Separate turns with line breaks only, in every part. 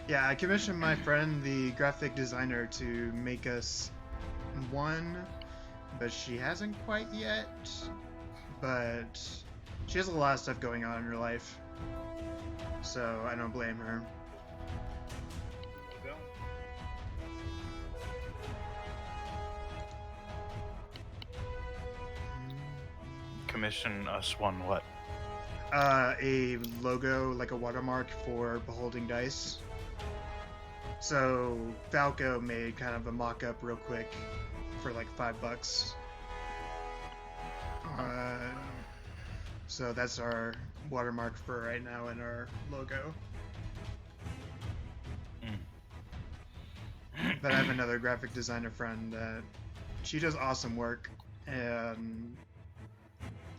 Yeah, I commissioned my friend, the graphic designer, to make us one, but she hasn't quite yet. But she has a lot of stuff going on in her life, so I don't blame her.
Logo. Commission us one what?
A logo, like a watermark for Beholding Dice. So Falco made kind of a mock-up real quick for like $5. So that's our watermark for right now in our logo. But I have another graphic designer friend that she does awesome work, and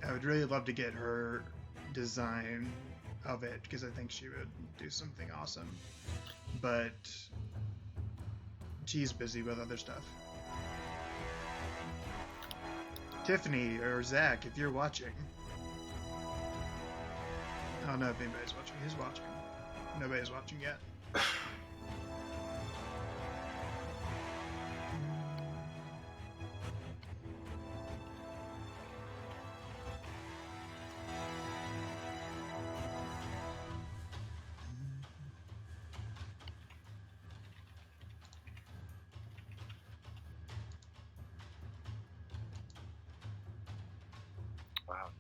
I would really love to get her design of it because I think she would do something awesome. But she's busy with other stuff. Tiffany or Zach, if you're watching. I don't know if anybody's watching. Who's watching? Nobody's watching yet.
Wow.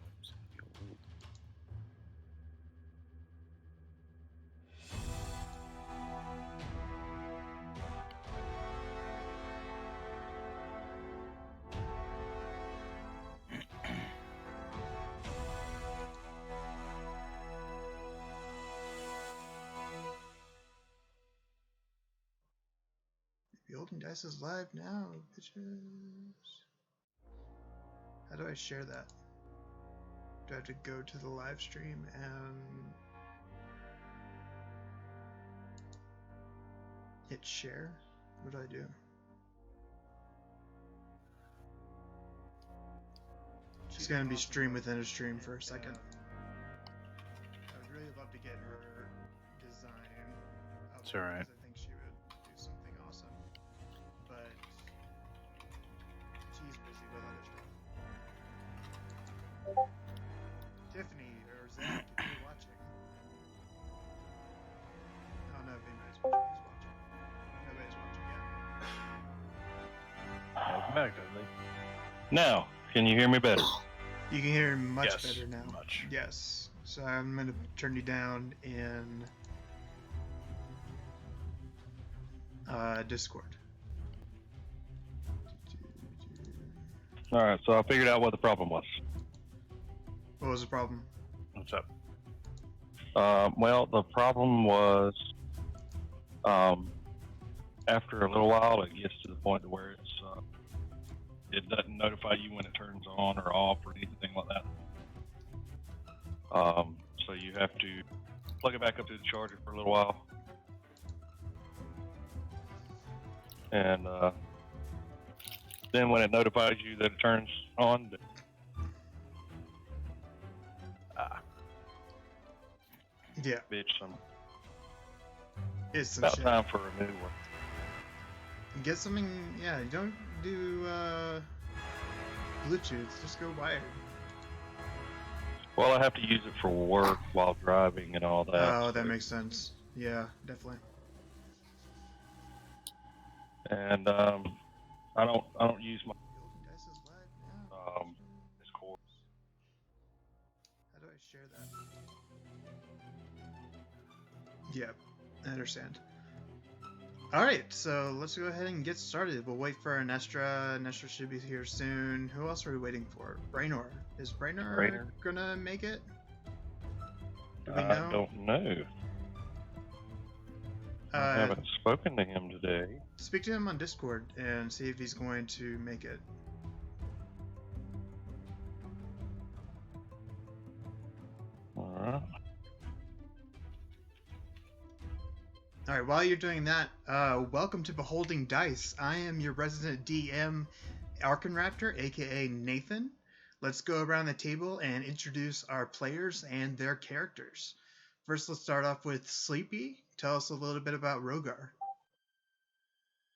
Beholding Dice is live now, bitches. How do I share that? Do I have to go to the live stream and hit share? What do I do? She's gonna be stream within a stream for a second. I would really love to get her design up
It's alright.
because I think she would do something awesome. But she's busy with other stuff. Tiffany or Zach, if you're watching. I don't know if anybody's watching. Who's watching? Nobody's watching yet.
Welcome back, Dudley.
Now, can you hear me better?
You can hear him much
Yes,
better now.
much.
Yes. So I'm going to turn you down in Discord.
All right, so I figured out what the problem was.
What was the problem?
What's up?
Well, the problem was after a little while, it gets to the point to where it doesn't notify you when it turns on or off or anything like that. So you have to plug it back up to the charger for a little while. And then when it notifies you that it turns on,
Yeah,
bitch,
it's some
about
shit.
time for a new one.
Get something, yeah, don't do Bluetooth, just go wired.
Well, I have to use it for work while driving and all that.
Oh, that
so-
makes sense. Yeah, definitely.
And I don't use my
Beholding Dice is live now.
Discord.
How do I share that? Yeah, I understand. Alright, so let's go ahead and get started. We'll wait for Nestra. Nestra should be here soon. Who else are we waiting for? Branor. Is Branor gonna make it? Do we know?
I don't know. I haven't spoken to him today.
Speak to him on Discord and see if he's going to make it.
Alright.
Alright, while you're doing that, welcome to Beholding Dice. I am your resident DM, Arkenraptor, aka Nathan. Let's go around the table and introduce our players and their characters. First, let's start off with Sleepy. Tell us a little bit about Rogar.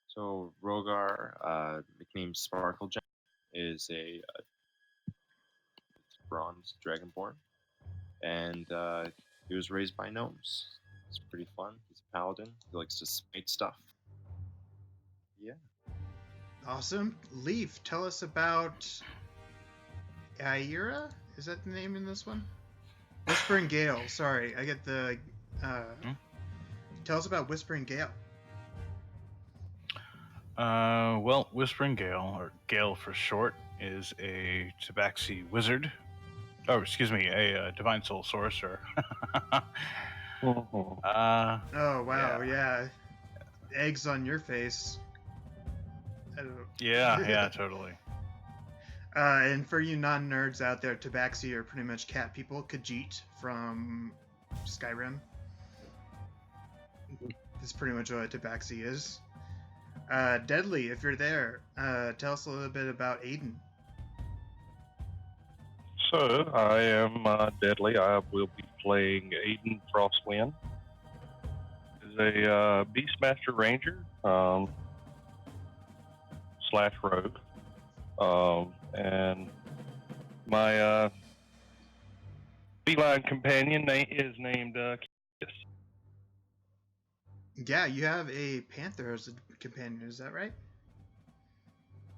So Rogar, nicknamed Sparkle Gem, is a bronze dragonborn, and he was raised by gnomes. It's pretty fun. He's a paladin. He likes to smite stuff. Yeah.
Awesome. Leaf, tell us about Aira? Is that the name in this one? Whispering Gale. Sorry, I get the... Tell us about Whispering Gale.
Well, Whispering Gale, or Gale for short, is a Tabaxi wizard. Oh, excuse me, a Divine Soul sorcerer.
Oh, wow, yeah. Eggs on your face. I don't know.
Yeah, totally.
And for you non-nerds out there, Tabaxi are pretty much cat people. Khajiit from Skyrim. That's pretty much what a Tabaxi is. Deadly, if you're there, tell us a little bit about Aiden.
So, I am Deadly. I will be playing Aiden Frostwind. He's a Beastmaster Ranger slash rogue. And my feline companion is named Cultists.
Yeah, you have a panther as a companion, is that right?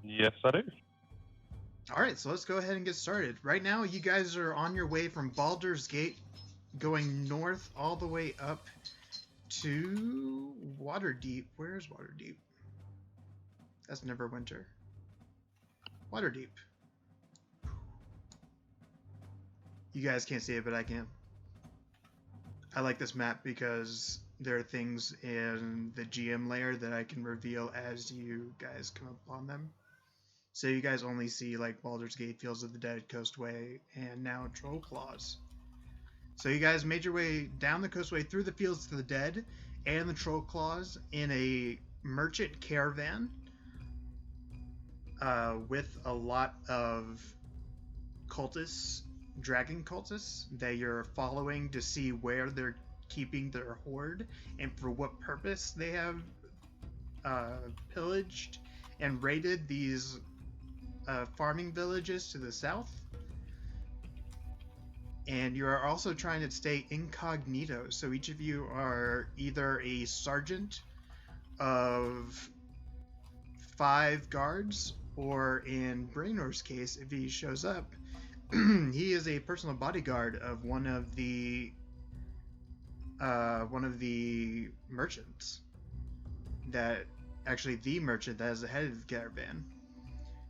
Yes, I do.
Alright, so let's go ahead and get started. Right now, you guys are on your way from Baldur's Gate, going north all the way up to Waterdeep. Where's Waterdeep? That's Neverwinter. Waterdeep. You guys can't see it, but I can. I like this map because there are things in the GM layer that I can reveal as you guys come upon them. So you guys only see like Baldur's Gate, Fields of the Dead, Coastway, and now Troll Claws. So you guys made your way down the Coastway through the Fields of the Dead and the Troll Claws in a merchant caravan with a lot of cultists, dragon cultists, that you're following to see where they're keeping their hoard and for what purpose they have pillaged and raided these farming villages to the south. And you are also trying to stay incognito, so each of you are either a sergeant of 5 guards, or in Brainor's case, if he shows up, he is a personal bodyguard of one of the merchants. That actually the merchant that is the head of the caravan.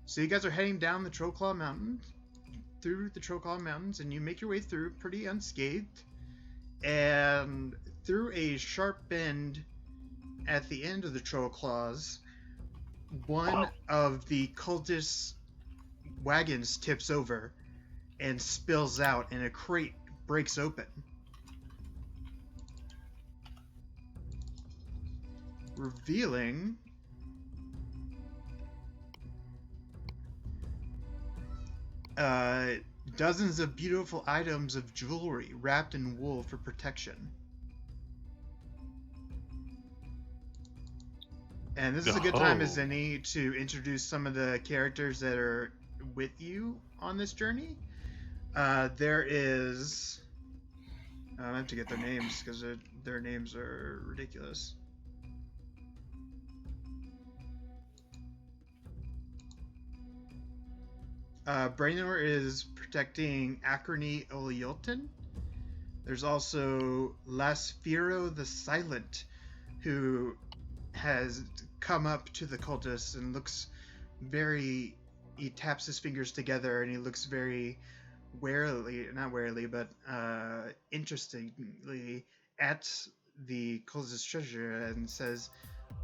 So you guys are heading down the Trollclaw Mountains, through the Trollclaw Mountains, and you make your way through pretty unscathed, and through a sharp bend at the end of the Trollclaws, one of the cultists' wagons tips over and spills out, and a crate breaks open. Revealing dozens of beautiful items of jewelry wrapped in wool for protection. And this is a good time as any to introduce some of the characters that are with you on this journey. There is... I have to get their names because their names are ridiculous. Branor is protecting Acrony Oliolton. There's also Lasfiro the Silent, who has come up to the cultists and looks very... He taps his fingers together and he looks very warily, not warily, but interestingly at the cultist treasure and says,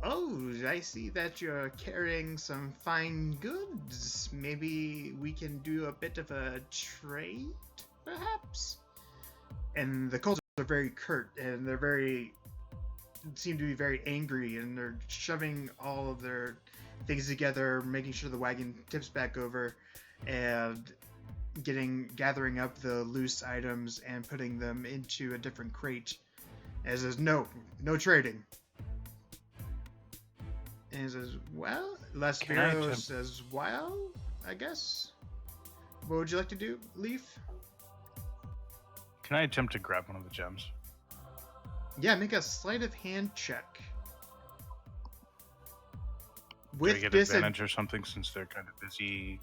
"Oh, I see that you're carrying some fine goods. Maybe we can do a bit of a trade, perhaps?" And the cultists are very curt, and they're seem to be very angry, and they're shoving all of their things together, making sure the wagon tips back over, and gathering up the loose items and putting them into a different crate. And it says, no trading. And he says, well, Laspiro says, well, I guess. What would you like to do, Leaf?
Can I attempt to grab one of the gems?
Yeah, make a sleight of hand check.
Do I get advantage or something since they're kind of busy?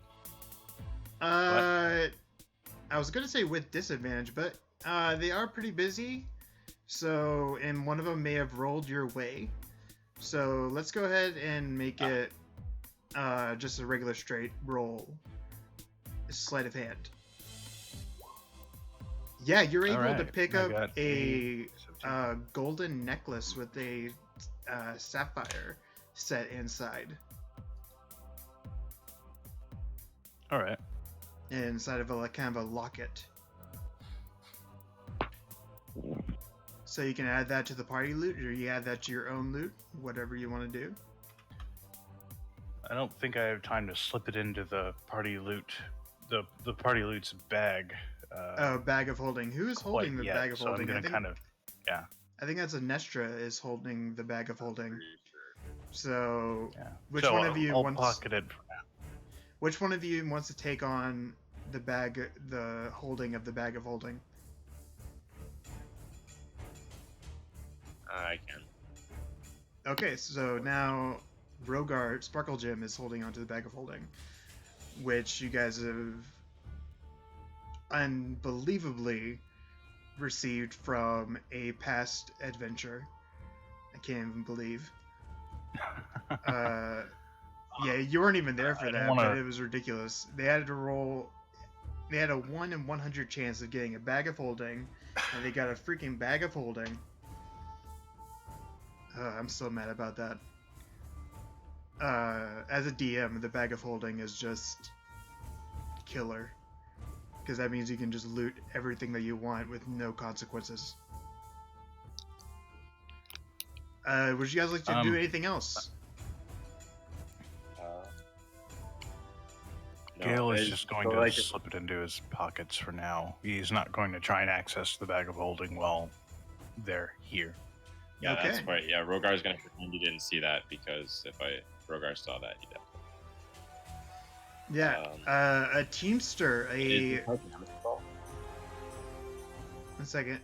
I was gonna say with disadvantage, but they are pretty busy. So, and one of them may have rolled your way. So let's go ahead and make it just a regular straight roll. Sleight of hand. Yeah, you're able to pick up a golden necklace with a sapphire set inside.
All right.
Inside of a kind of a locket. So you can add that to the party loot, or you add that to your own loot, whatever you want to do.
I don't think I have time to slip it into the party loot. The party loot's bag.
Bag of holding. Who is holding the bag of holding?
I'm gonna
I think that's Anestra is holding the bag of holding. So,
yeah.
which one of you
I'll
wants?
pocket it for now.
Which one of you wants to take on the holding of the bag of holding?
I can.
Okay, so now Rogar Sparkle Gem is holding onto the bag of holding, which you guys have unbelievably received from a past adventure. I can't even believe. Yeah, you weren't even there for that, but it was ridiculous. They had to roll. They had a 1 in 100 chance of getting a bag of holding, and they got a freaking bag of holding. I'm so mad about that. As a DM, the bag of holding is just killer. Because that means you can just loot everything that you want with no consequences. Would you guys like to do anything else?
No,
Gale is just going to slip it into his pockets for now. He's not going to try and access the bag of holding while they're here.
Yeah,
Okay.
that's right. Yeah, Rogar's gonna pretend he didn't see that, because if Rogar saw that, he'd definitely.
Yeah, a teamster, one second,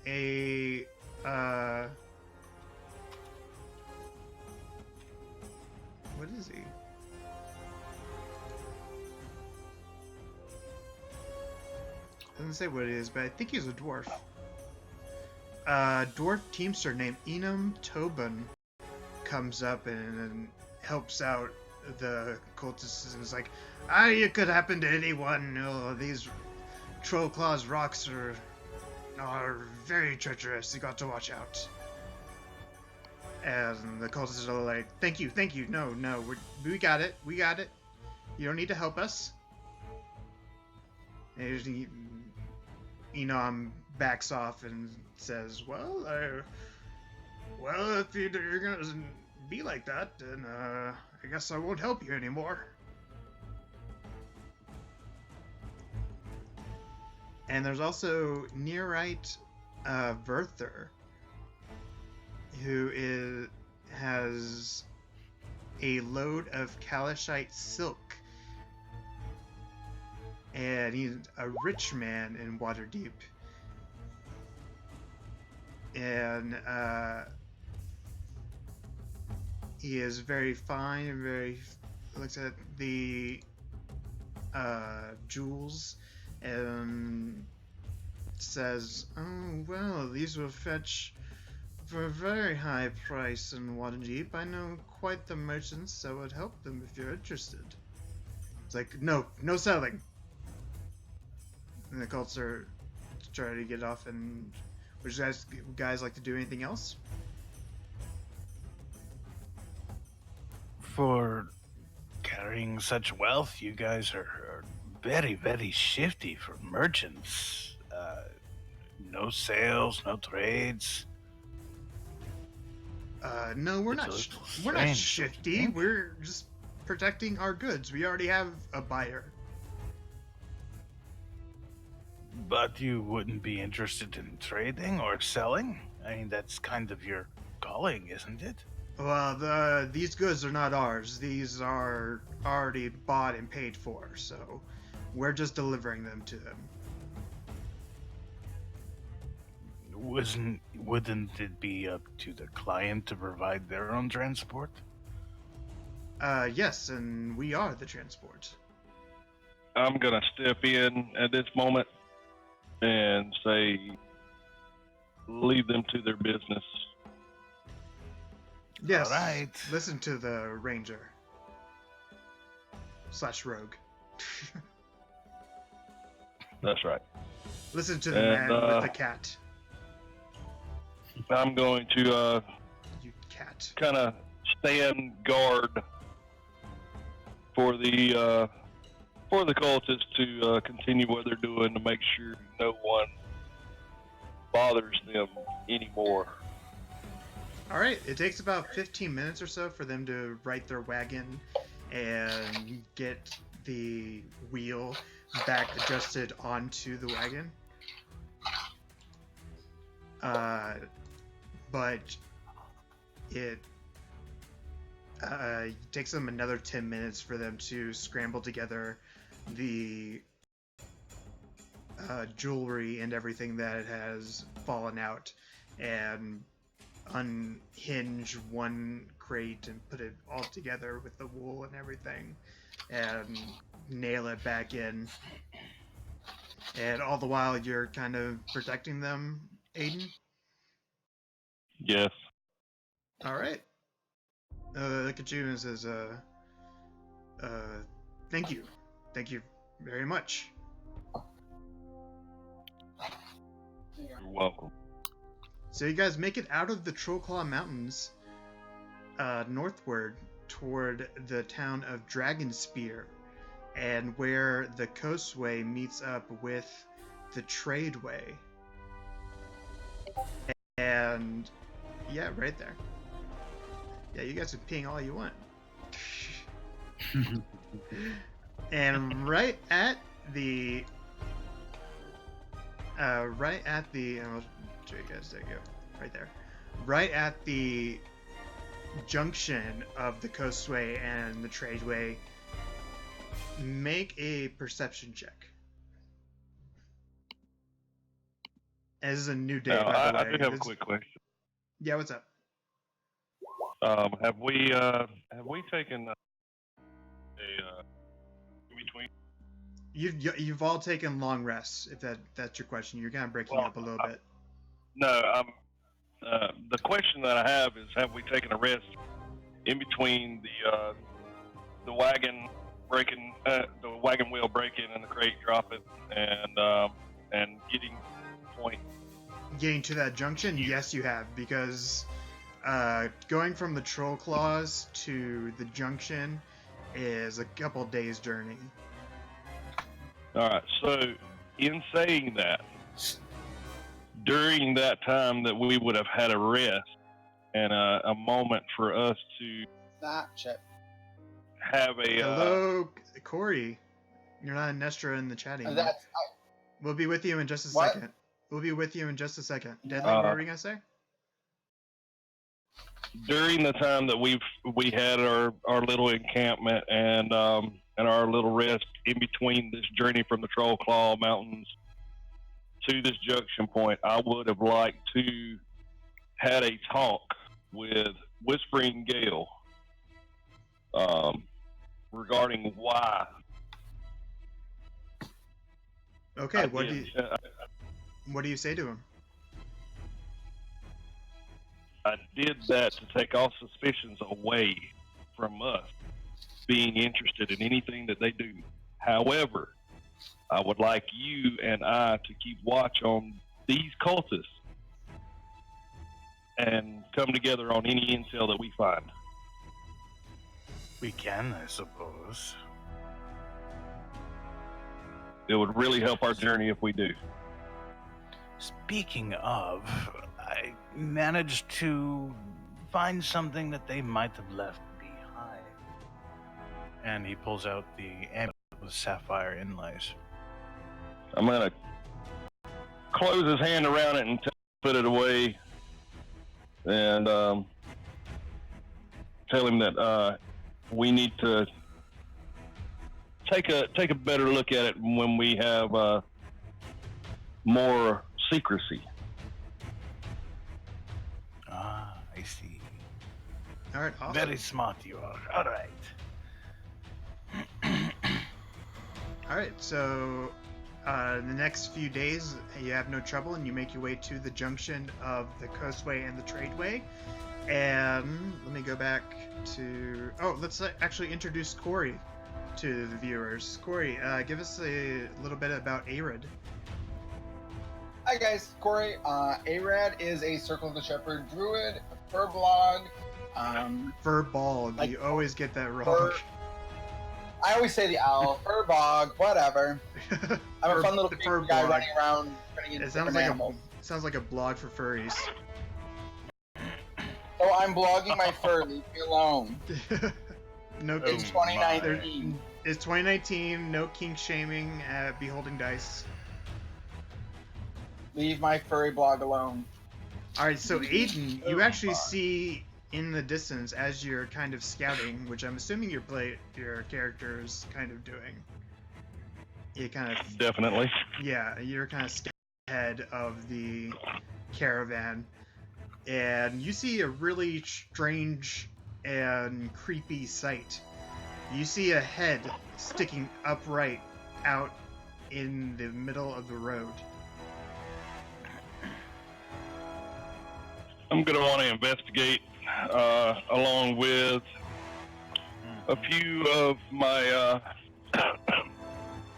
what is he? Doesn't say what it is, but I think he's a dwarf. Dwarf teamster named Enum Tobin comes up and helps out the cultists, and is like, it could happen to anyone. Oh, these Troll Claws rocks are very treacherous. You got to watch out. And the cultists are like, thank you. No, we got it. You don't need to help us. And Enum backs off and says, well, if you're gonna be like that, then I guess I won't help you anymore. And there's also Nearite Verther, who has a load of Kalashite silk. And he's a rich man in Waterdeep. And he is very fine and looks at the jewels and says, oh, well, these will fetch for a very high price in Waterdeep. I know quite the merchants that would help them if you're interested. It's like, no selling. And the cults are trying to get off. And would you guys like to do anything else?
For carrying such wealth, you guys are very, very shifty for merchants. No sales, no trades.
No, we're not shifty. We're just protecting our goods. We already have a buyer.
But you wouldn't be interested in trading or selling? I mean, that's kind of your calling, isn't it?
Well, these goods are not ours. These are already bought and paid for, so we're just delivering them to them.
Wouldn't it be up to the client to provide their own transport?
Yes, and we are the transport.
I'm gonna step in at this moment and say, leave them to their business.
Yes.
All right.
Listen to the ranger / rogue.
That's right.
Listen to the
And,
man with the cat.
I'm going to
You cat.
kind of stand guard for the cultists to continue what they're doing to make sure no one bothers them anymore.
All right. It takes about 15 minutes or so for them to right their wagon and get the wheel back adjusted onto the wagon. But it takes them another 10 minutes for them to scramble together the jewelry and everything that has fallen out and unhinge one crate and put it all together with the wool and everything and nail it back in. And all the while you're kind of protecting them, Aiden?
Yes.
All right. Look at you and says, thank you. Thank you very much.
You're welcome.
So you guys make it out of the Trollclaw Mountains northward toward the town of Dragonspear, and where the coastway meets up with the tradeway. And yeah, right there. Yeah, you guys are peeing all you want. And right at the I'll show you guys, there you go, right there. Right at the junction of the coastway and the tradeway, make a perception check. And this is a new day,
Now,
by the way.
I do have a quick question.
Yeah, what's up?
Have we taken a in between?
You've all taken long rests, if that's your question. You're kind of breaking up a little bit.
No, the question that I have is, have we taken a rest in between the wagon breaking, the wagon wheel breaking and the crate dropping, and getting point?
Getting to that junction, yes, you have, because going from the Troll Claws to the junction is a couple days' journey.
All right. So, in saying that, during that time that we would have had a rest and a moment for us to have a
Hello, Cory. You're not in Nestra in the chat anymore. We'll be with you in just a second. We'll be with you in just a second. Deadly, what were you gonna say?
During the time that we had our little encampment and our little rest in between this journey from the Troll Claw Mountains to this junction point, I would have liked to had a talk with Whispering Gale regarding why.
Okay, what do you say to him?
I did that to take all suspicions away from us being interested in anything that they do. However, I would like you and I to keep watch on these cultists and come together on any intel that we find.
We can, I suppose.
It would really help our journey if we do.
Speaking of, I managed to find something that they might have left behind. And he pulls out the amulet with sapphire inlays.
I'm gonna close his hand around it and put it away, and tell him that we need to take a better look at it when we have more secrecy.
Ah, I see.
All right, awesome.
Very smart you are. All right.
All right, so the next few days, you have no trouble, and you make your way to the junction of the Coastway and the Tradeway. And let me go back to... Oh, let's actually introduce Cory to the viewers. Cory, give us a little bit about Arad.
Hi guys, Cory. Arad is a Circle of the Shepherd druid, a furbolg.
Furball,
like-
you always get that wrong.
I always say the owl, furbog, whatever. I'm a fun little creepy guy
Furbog.
running around, turning into
It sounds
different
like
animals.
sounds like a blog for furries.
So I'm blogging my fur. Leave me alone.
No,
It's
Oh, my.
2019.
It's 2019. No kink shaming at Beholding Dice.
Leave my furry blog alone.
All right, so Aiden, you
Oh,
actually
my.
see in the distance as you're kind of scouting, which I'm assuming your character is kind of doing. You kind of,
Definitely.
yeah, you're kind of scouting ahead of the caravan, and you see a really strange and creepy sight. You see a head sticking upright out in the middle of the road.
I'm going to want to investigate along with a few of my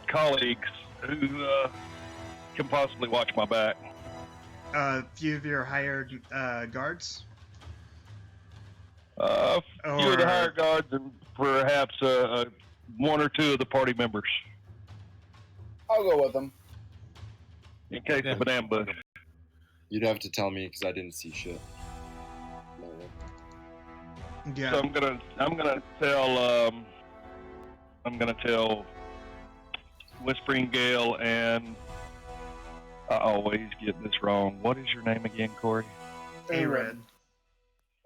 colleagues who can possibly watch my back.
A few of your hired guards.
A few of the higher guards and perhaps one or two of the party members
I'll go with them.
in case of an ambush.
You'd have to tell me because I didn't see shit. No.
Yeah.
So I'm gonna tell Whispering Gale, and I always get this wrong. What is your name again, Cory?
Arad.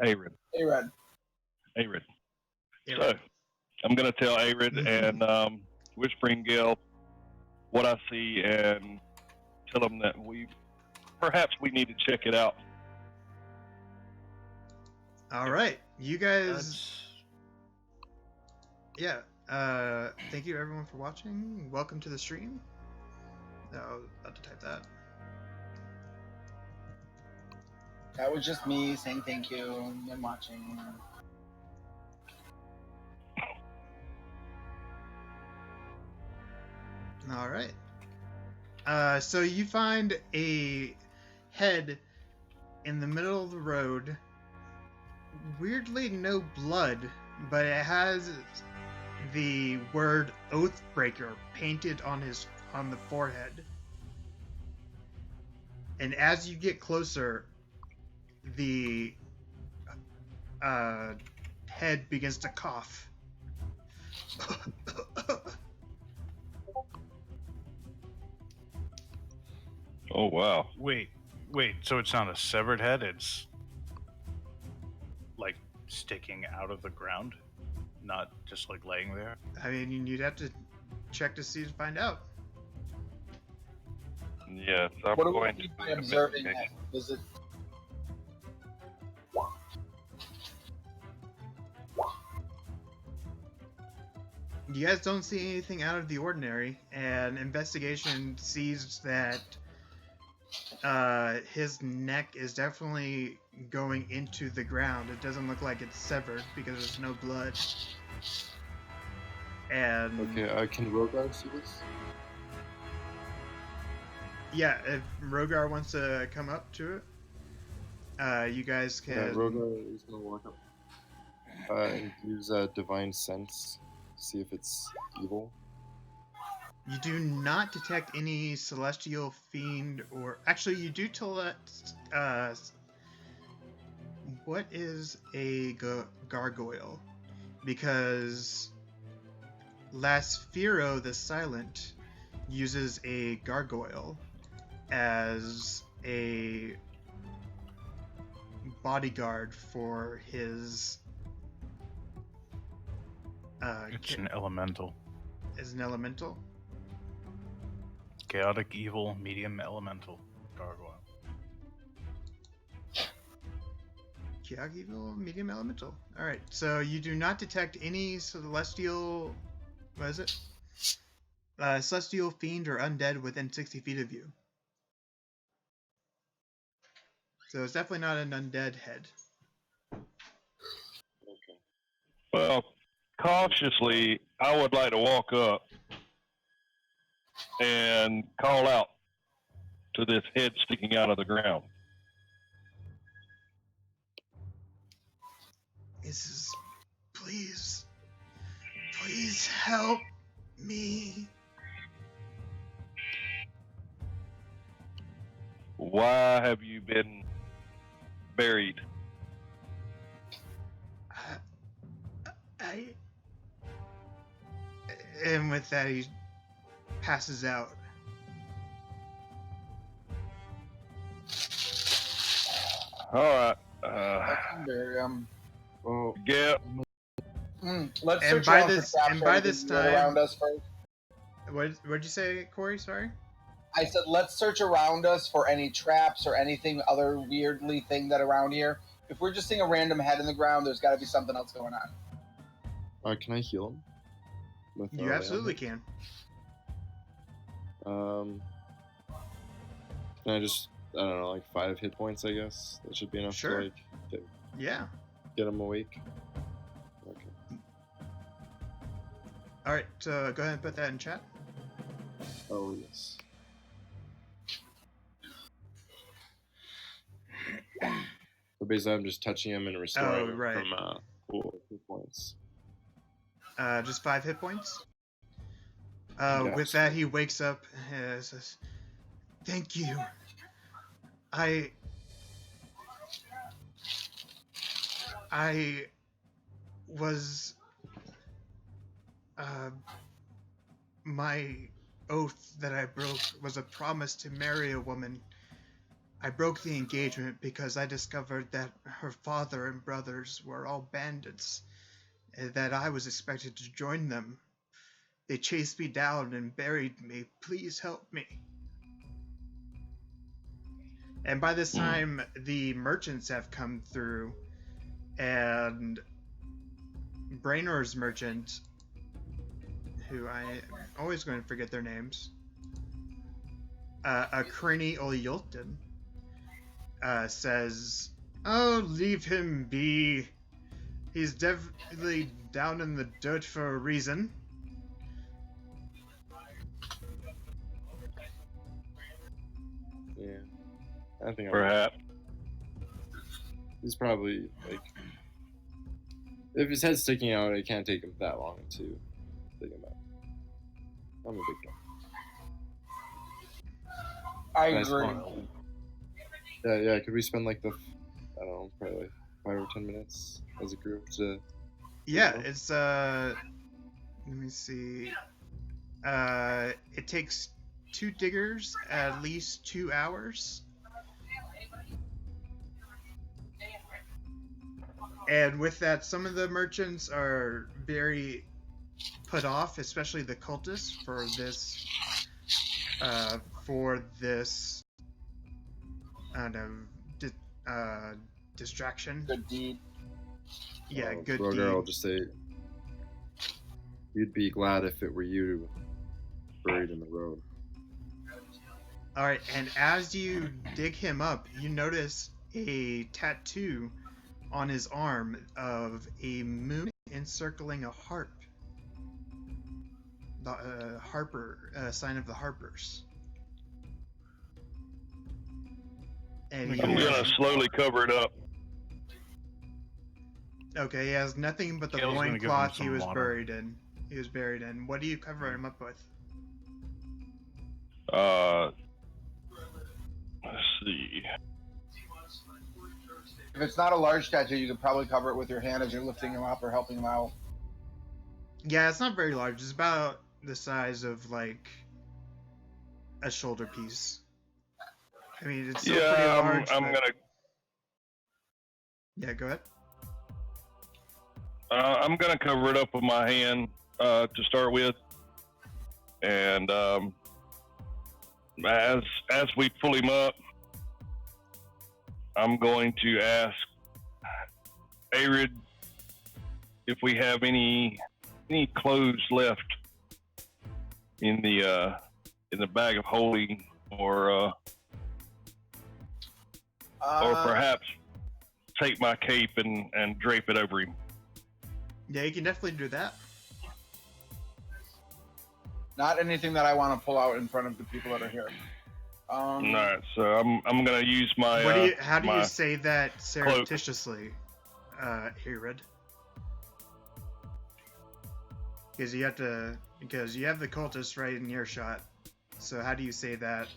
Arid.
Arad.
Arid. So I'm gonna tell Arid and Whispering Gale what I see, and tell them that perhaps we need to check it out.
All right, you guys.
That's...
Yeah. Thank you everyone for watching. Welcome to the stream. Oh, I was about to type that.
That was just me saying thank you and watching.
All right. So you find a head in the middle of the road. Weirdly, no blood, but it has the word Oathbreaker painted on the forehead. And as you get closer, the head begins to cough.
Oh wow!
Wait. So it's not a severed head. It's like sticking out of the ground, not just like laying there.
I mean, you'd have to check to see to find out.
Yes, I'm
What do
going
we
to
mean by observing that? Does it?
You guys don't see anything out of the ordinary, and investigation sees that his neck is definitely going into the ground. It doesn't look like it's severed because there's no blood. And
Okay, can Rogar see this?
yeah, if Rogar wants to come up to it, you guys can.
Yeah, Rogar is gonna walk up and use a divine sense, see if it's evil.
You do not detect any celestial fiend, or actually, you do what is a gargoyle? Because Lasfiro the Silent uses a gargoyle, as a bodyguard for his
It's an elemental.
as an elemental.
Chaotic evil, medium elemental. Gargoyle.
Chaotic evil, medium elemental. All right. So you do not detect any celestial. What is it? Celestial fiend or undead within 60 feet of you. So it's definitely not an undead head.
Okay.
Well, cautiously, I would like to walk up and call out to this head sticking out of the ground.
Mrs. Please help me.
Why have you been buried?
And with that, he passes out.
All right.
I can bury him.
Well,
Get
Let's
And
search
by
around
this-
for traps
and
or
by
anything
this
weird
time-
around us first.
What'd you say, Cory? Sorry.
I said let's search around us for any traps or anything other weirdly thing that around here. If we're just seeing a random head in the ground, there's got to be something else going on.
can I heal him? With,
You absolutely can.
Can I just, I don't know, like 5 hit points, I guess? That should be enough
Sure.
to, like,
Yeah.
get him awake. Okay.
All right. So go ahead and put that in chat.
Oh, yes. So basically, I'm just touching him and restoring him
right.
from 4 hit points.
Just 5 hit points.
Yeah.
With that, he wakes up and says, "Thank you. I was my oath that I broke was a promise to marry a woman. I broke the engagement because I discovered that her father and brothers were all bandits, and that I was expected to join them. They chased me down and buried me. Please help me." And by this time, the merchants have come through, and Branor's merchant, who I am always going to forget their names, Akrini Olyolton, says, "Oh, leave him be. He's definitely down in the dirt for a reason."
Yeah. I think
perhaps.
he's probably, like, if his head's sticking out, it can't take him that long to dig him out. I'm a big guy.
I
Nice
agree.
one. Yeah, could we spend, like, I don't know, probably like 5 or 10 minutes as a group to...
Yeah, it's let me see. It takes 2 diggers at least 2 hours. And with that, some of the merchants are very put off, especially the cultists, for this I don't know, distraction.
Good deed.
Yeah, good
Roger,
deed.
I'll just say, you'd be glad if it were you buried in the road.
All right, and as you dig him up, you notice a tattoo on his arm of a moon encircling a harp. The Harper, sign of the Harpers. And he
I'm gonna slowly cover it up.
Okay, he has nothing but the
Kale's gonna give him
loincloth he
some
was
water.
buried in. He was buried in. What do you cover him up with?
Let's see.
If it's not a large tattoo, you could probably cover it with your hand as you're lifting him up or helping him out.
Yeah, it's not very large. It's about the size of, like, a shoulder piece. I mean, it's still pretty large.
I'm
but-
gonna.
Yeah, go ahead.
I'm gonna cover it up with my hand to start with, and as we pull him up, I'm going to ask Arid if we have any clothes left in the bag of holding, or perhaps take my cape and drape it over him.
Yeah, you can definitely do that.
Not anything that I want to pull out in front of the people that are here.
All right, so I'm gonna use my.
How do
my
you say that surreptitiously, Herod? Because you have the cultists right in earshot. So how do you say that?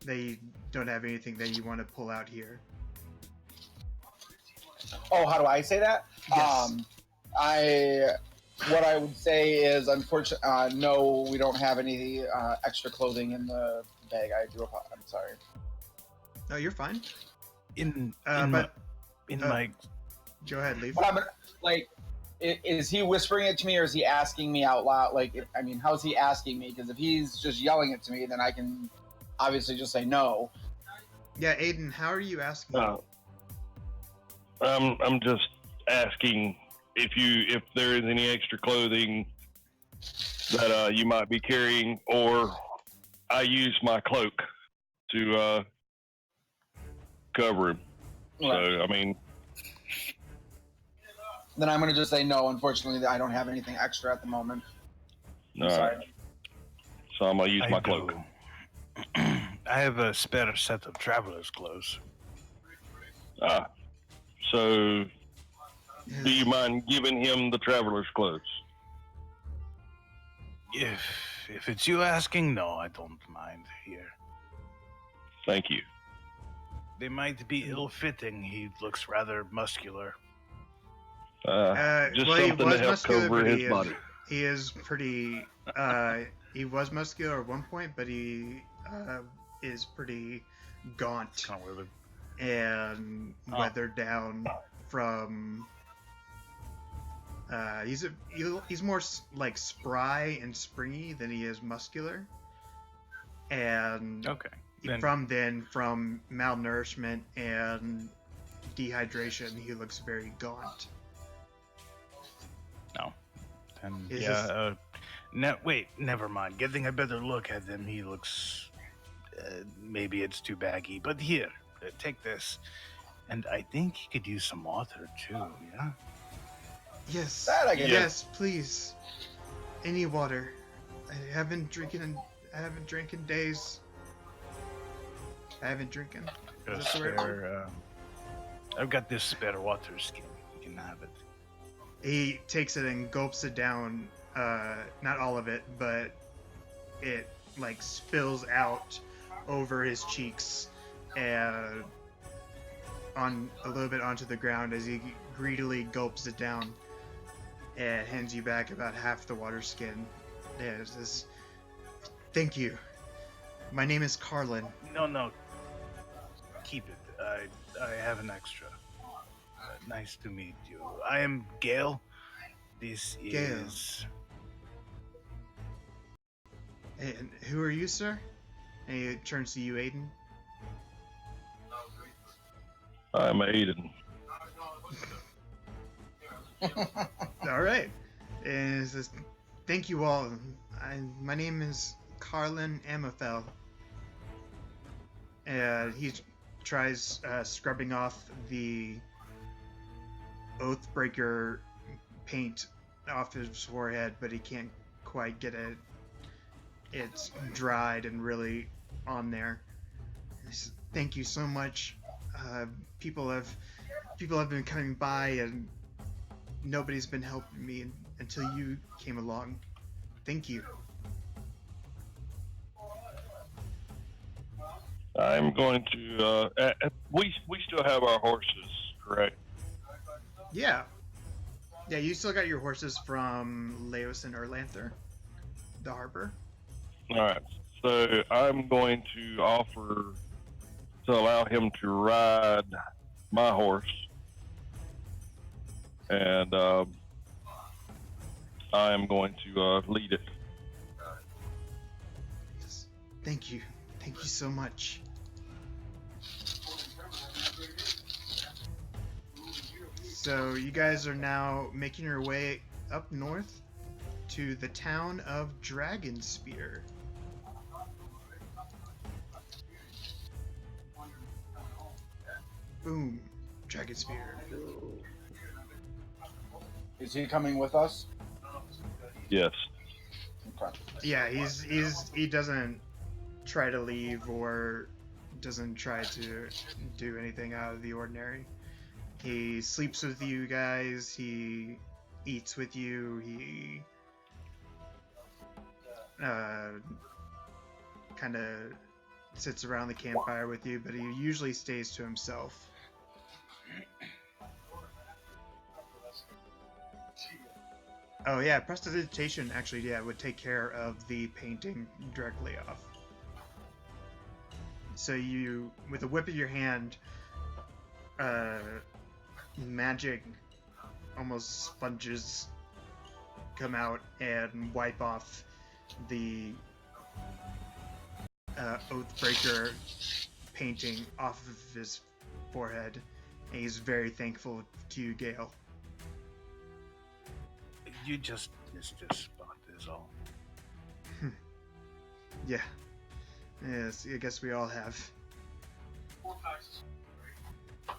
They don't have anything that you want to pull out here.
Oh, how do I say that?
Yes.
What I would say is, unfortunately, no, we don't have any extra clothing in the bag. I'm sorry.
No, you're fine.
In
But
my
go ahead, leave.
But I'm like, is he whispering it to me, or is he asking me out loud? Like, I mean, how's he asking me? Because if he's just yelling it to me, then I can obviously just say no.
Yeah, Aiden, how are you asking?
I'm just asking if there is any extra clothing that you might be carrying, or I use my cloak to cover him.
Right.
So I mean,
Then I'm going to just say no. Unfortunately, I don't have anything extra at the moment.
all
Sorry.
right. So I'm gonna use my cloak.
I have a spare set of traveler's clothes.
So do you mind giving him the traveler's clothes?
If it's you asking, no, I don't mind. Here,
Thank you.
they might be ill-fitting. He looks rather muscular.
Just
Well, he
something
was
to help
muscular,
cover
but
his body.
He is pretty. He was muscular at one point, but he is pretty gaunt
Kind of weird.
and weathered down from. He's more like spry and springy than he is muscular, and
Okay.
from malnourishment and dehydration, he looks very gaunt.
No. And
Is
yeah. Wait. Never mind. Getting a better look at him, he looks. Maybe it's too baggy, but here, take this. And I think he could use some water too. Yeah.
Yes.
That I can do.
Yes, please. Any water. I haven't drank in days. I haven't drinking.
Got a
Is that the right word?
spare, I've got this spare water skin. You can have it.
He takes it and gulps it down. Not all of it, but it like spills out over his cheeks and on a little bit onto the ground as he greedily gulps it down and hands you back about half the water skin. And says, "Thank you. My name is Carlin."
No. Keep it. I have an extra. Nice to meet you. I am Gale. This
Gale.
is.
And who are you, sir? And he turns to you, Aiden.
I'm Aiden.
All right. And it says, "Thank you all. My name is Carlin Amethel." And he tries scrubbing off the Oathbreaker paint off his forehead, but he can't quite get it. It's dried and really on there. He says, "Thank you so much. People have been coming by and nobody's been helping me until you came along. Thank you."
I'm going to. We still have our horses, correct?
Yeah. Yeah, you still got your horses from Laos and Erlanther, the Harper.
All right. So I'm going to offer to allow him to ride my horse, and I am going to lead it.
Yes. Thank you. Thank you so much. So you guys are now making your way up north to the town of Dragonspear. Boom. Dragonspear.
Is he coming with us?
Yes.
Okay.
Yeah, he doesn't try to leave or doesn't try to do anything out of the ordinary. He sleeps with you guys, he eats with you, he kind of sits around the campfire with you, but he usually stays to himself. Oh yeah, prestidigitation actually, yeah, would take care of the painting directly off. So you, with a whip of your hand, magic almost sponges come out and wipe off the Oathbreaker painting off of his forehead, and he's very thankful to you, Gale.
You just missed your spot, is all.
Yeah. Yes, I guess we all have.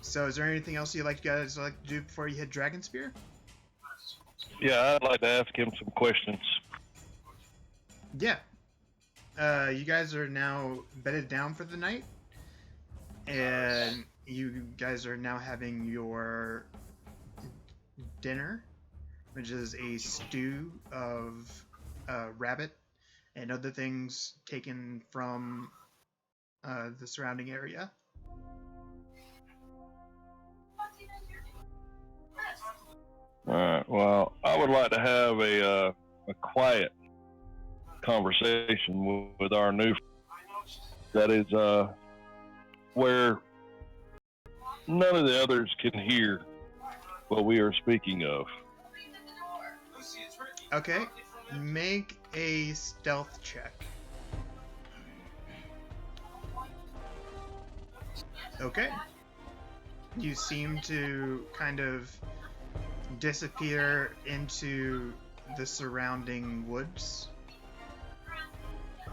So is there anything else you guys like to do before you hit Dragonspear?
Yeah, I'd like to ask him some questions.
Yeah. You guys are now bedded down for the night, and you guys are now having your dinner, which is a stew of rabbit and other things taken from the surrounding area.
All right. Well, I would like to have a quiet conversation with our new. That is where none of the others can hear what we are speaking of.
Okay, make a stealth check. Okay. You seem to kind of disappear into the surrounding woods.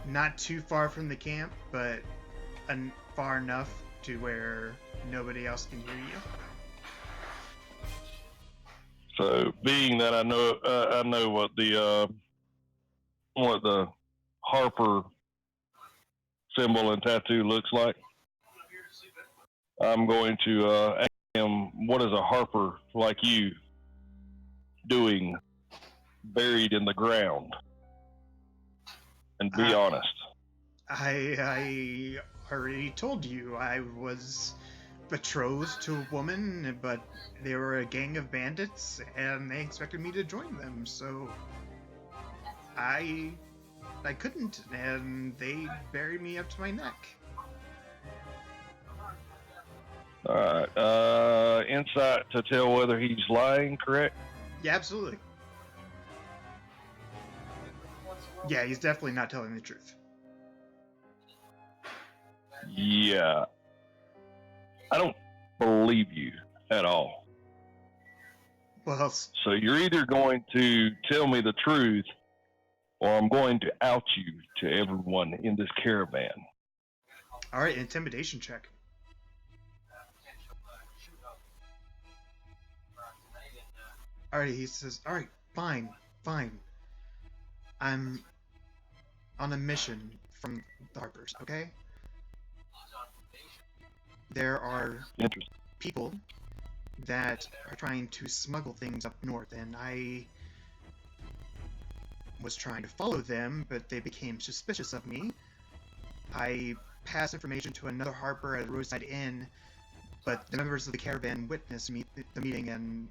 Not too far from the camp, but far enough to where nobody else can hear you.
So, being that I know what the Harper symbol and tattoo looks like, I'm going to ask him, what is a Harper like you doing buried in the ground? And be honest.
I already told you I was betrothed to a woman, but they were a gang of bandits and they expected me to join them, so I couldn't, and they buried me up to my neck.
Alright, insight to tell whether he's lying, correct?
Yeah, absolutely. Yeah, he's definitely not telling the truth.
Yeah. I don't believe you at all.
Well,
So you're either going to tell me the truth, or I'm going to out you to everyone in this caravan.
alright, intimidation check. Alright, he says, alright, fine. I'm on a mission from the Harpers, okay? There are people that are trying to smuggle things up north, and I was trying to follow them, but they became suspicious of me. I passed information to another Harper at a roadside inn, but the members of the caravan witnessed the meeting, and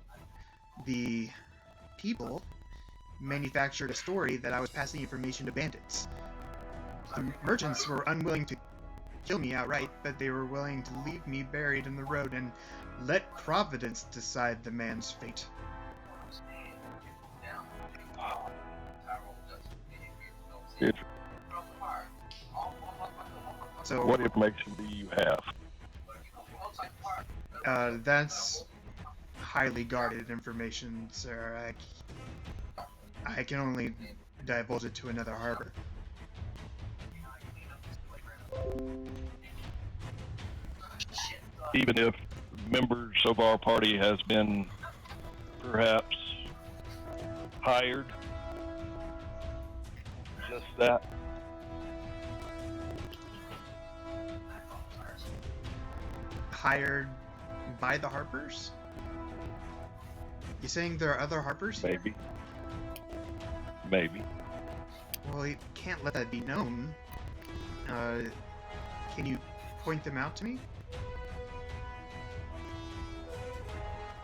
the people manufactured a story that I was passing information to bandits. The merchants were unwilling to kill me outright, but they were willing to leave me buried in the road and let Providence decide the man's fate. So,
What information do you have?
That's highly guarded information, sir. I can only divulge it to another Harper.
Even if members of our party has been perhaps hired, just that.
Hired by the Harpers? You saying there are other Harpers here?
Maybe.
Well, you can't let that be known. Can you point them out to me?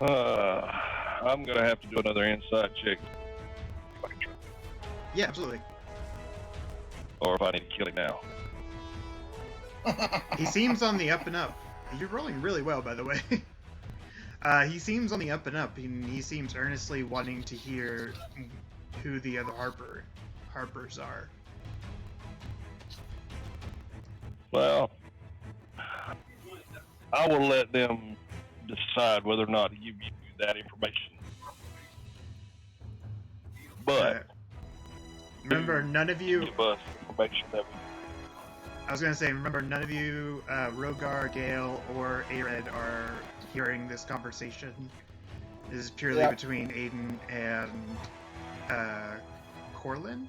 I'm gonna have to do another inside check.
Yeah, absolutely.
Or if I need to kill him now.
He seems on the up and up. You're rolling really well, by the way. He seems on the up and up, and he seems earnestly wanting to hear who the other Harpers are.
Well, I will let them decide whether or not to give you that information. But
remember, none of you.
Give us information that we.
I was gonna say, remember, none of you, Rogar, Gale, or Ared are hearing this conversation. This is purely between Aiden and Corlin?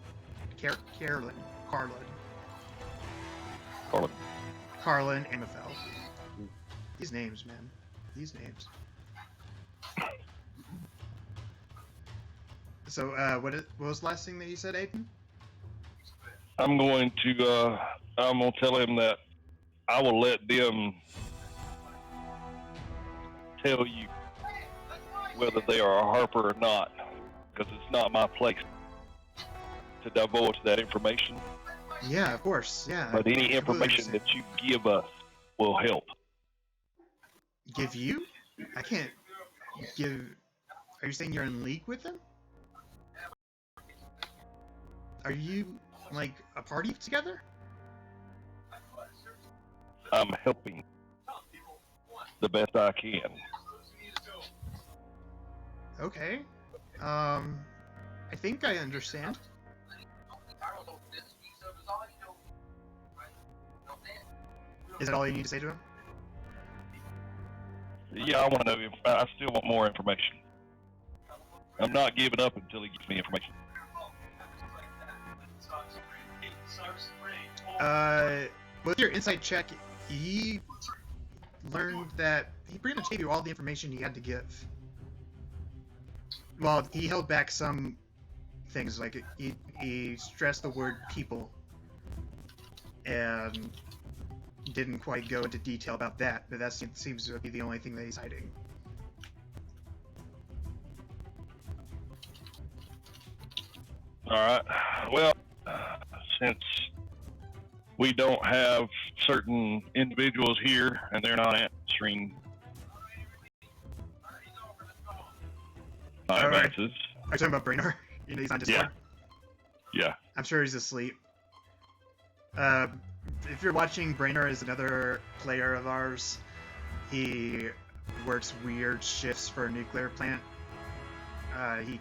Carlin and Mafel. These names, man. These names. So, what was the last thing that you said, Aiden?
I'm gonna tell him that I will let them tell you whether they are a Harper or not, because it's not my place to divulge that information.
Yeah, of course, yeah.
But any information that you give us will help.
Give you? I can't give... Are you saying you're in league with them? Are you, like, a party together?
I'm helping the best I can.
Okay. I think I understand. Is that all you need to say to him?
Yeah, I want to know if I still want more information. I'm not giving up until he gives me information.
With your insight check, he learned that he pretty much gave you all the information he had to give. Well, he held back some things, like he stressed the word people, and didn't quite go into detail about that, but that seems to be the only thing that he's hiding.
Alright, well, since we don't have certain individuals here and they're not answering my advances.
Are you talking about Branor? You know, he's on Discord?
Yeah.
I'm sure he's asleep. If you're watching, Branor is another player of ours. He works weird shifts for a nuclear plant. He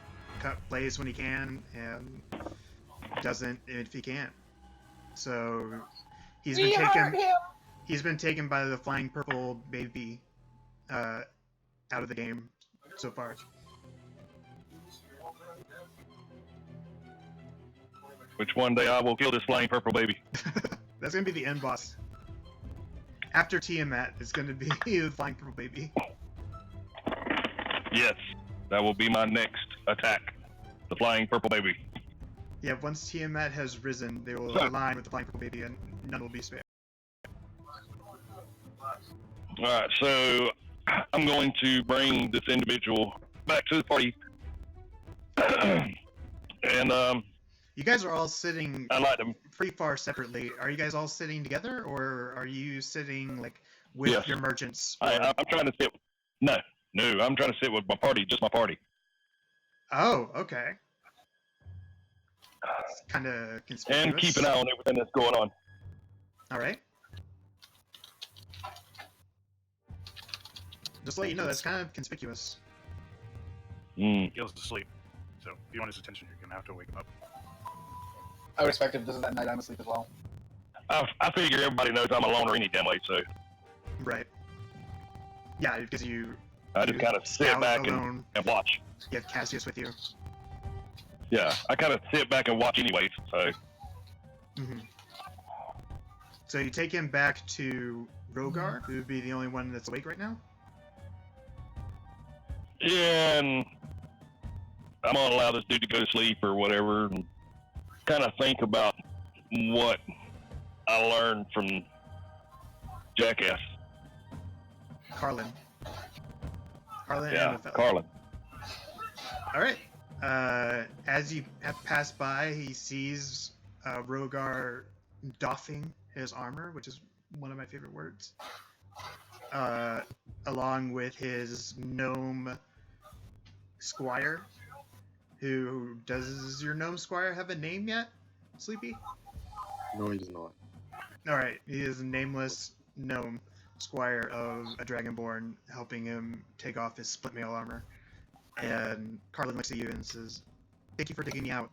plays when he can and doesn't if he can't. So he's been taken by the flying purple baby out of the game so far.
Which one day I will kill this flying purple baby.
That's gonna be the end boss. After Tiamat, it's gonna be the flying purple baby.
Yes, that will be my next attack. The flying purple baby.
Yeah, once Tiamat has risen, they will align with the flying purple baby and none will be spared.
Alright, so I'm going to bring this individual back to the party. And
You guys are all sitting
I like them.
pretty far separately. Are you guys all sitting together, or are you sitting like with
Yes.
your merchants?
I'm trying to sit. No, I'm trying to sit with my party, just my party.
Oh, okay. It's kind of conspicuous.
And keep an eye on everything that's going on.
All right. Just to let you know, that's kind of conspicuous.
Mm.
Gil's asleep, so if you want his attention, you're gonna have to wake him up.
I would expect if this is at night, I'm asleep as well.
I figure everybody knows I'm a loner any damn way, so
Right. Yeah, because you
I just kind of sit
scout
back
alone.
and watch.
You have Cassius with you.
Yeah, I kind of sit back and watch anyways, so.
hmm So you take him back to Rogar, who would be the only one that's awake right now.
Yeah, and I'm gonna allow this dude to go to sleep or whatever, and kind of think about what I learned from Jackass.
Carlin. Carlin
Yeah,
and Othello.
Carlin.
All right. As you have passed by, he sees Rogar doffing his armor, which is one of my favorite words, along with his gnome squire. Does your gnome squire have a name yet, Sleepy?
No, he does not.
All right, he is a nameless gnome squire of a dragonborn, helping him take off his split mail armor. And Carlin looks at you and says, "Thank you for digging me out,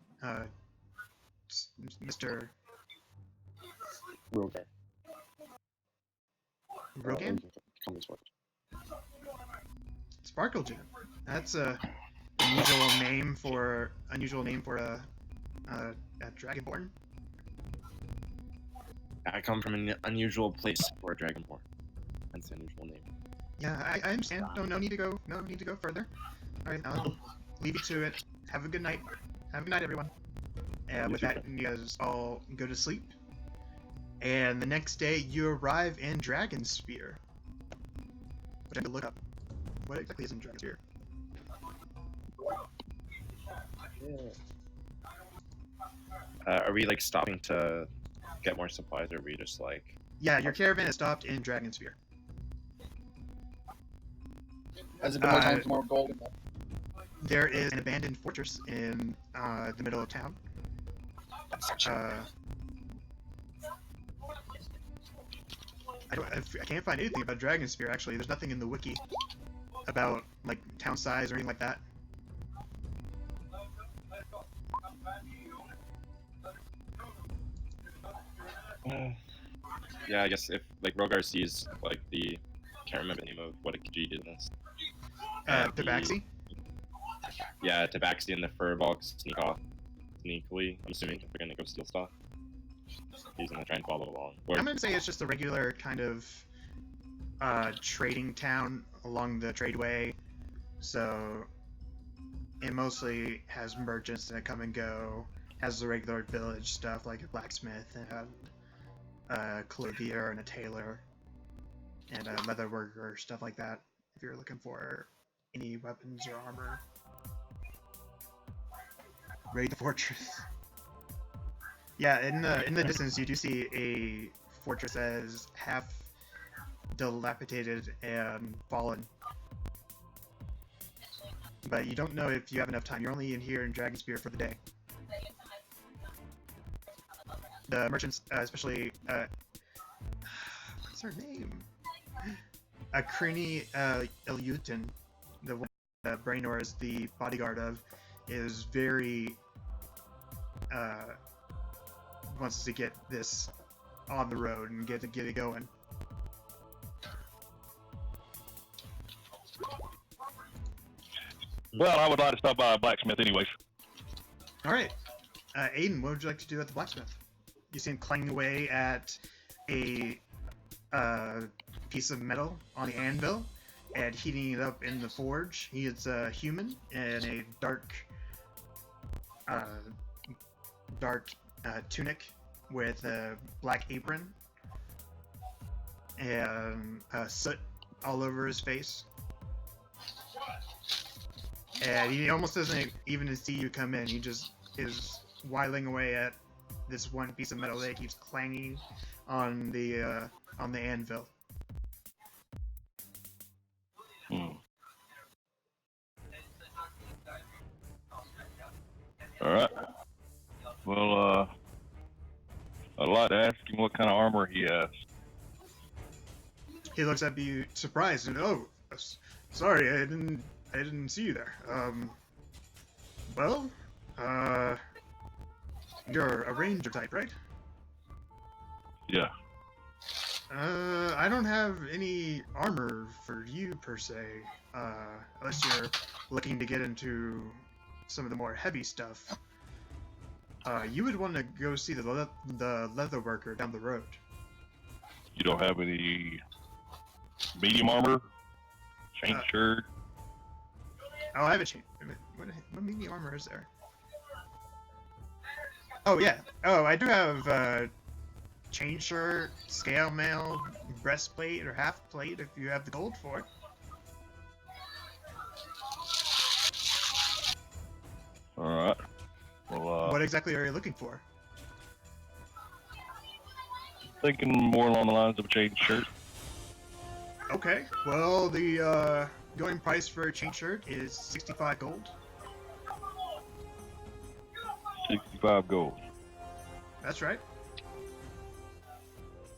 Mr.
Rogar.
Rogan?
Come this way.
Sparkle Gem. That's a unusual name for a dragonborn.
I come from an unusual place for a dragonborn. That's an unusual name.
Yeah, I understand. No need to go. No need to go further. All right, I'll leave you to it. Have a good night. Have a good night, everyone. And with that, you guys all go to sleep. And the next day, you arrive in Dragonsphere. Which I have to look up. What exactly is in Dragonsphere?
Are we like stopping to get more supplies, or are we just like?
Yeah, your caravan is stopped in Dragonsphere.
Has it been more time for more gold?
There is an abandoned fortress in the middle of town. I can't find anything about Dragonsphere, actually. There's nothing in the wiki about like town size or anything like that.
Yeah, I guess if like Rogar sees like can't remember the name of what a Khajiit is in this.
Tabaxi?
Yeah, Tabaxi and the Furbolg sneak off sneakily. I'm assuming if they're gonna go steal stuff. He's gonna try and follow along.
I'm gonna say it's just a regular kind of trading town along the tradeway. So it mostly has merchants that come and go. Has the regular village stuff like a blacksmith and a clothier and a tailor and a leather worker, stuff like that. If you're looking for any weapons or armor. Raid the fortress. Yeah, in the distance you do see a fortress that is half dilapidated and fallen. But you don't know if you have enough time. You're only in here in Dragonspear for the day. The merchants, especially what's her name? Akrini Ilyutin, the one that Branor is the bodyguard of, is very wants to get this on the road and get it going.
Well, I would like to stop by a blacksmith anyways.
All right, Aiden, what would you like to do at the blacksmith? You see him clanging away at a piece of metal on the anvil and heating it up in the forge. He is a human in a dark tunic with a black apron and soot all over his face. And he almost doesn't even see you come in. He just is whiling away at this one piece of metal that keeps clanging on the anvil.
All right. Well, I'd like to ask him what kind of armor he has.
He looks at you surprised and sorry, I didn't see you there. Well, you're a ranger type, right?
Yeah.
I don't have any armor for you per se, unless you're looking to get into some of the more heavy stuff. You would want to go see the leather worker down the road.
You don't have any medium armor? Chain shirt?
Oh, I have a chain. What medium armor is there? Oh, yeah. Oh, I do have chain shirt, scale mail, breastplate, or half plate if you have the gold for it.
Alright. Well,
What exactly are you looking for?
thinking more along the lines of a chain shirt.
Okay, well, the going price for a chain shirt is 65 gold.
65 gold.
That's right.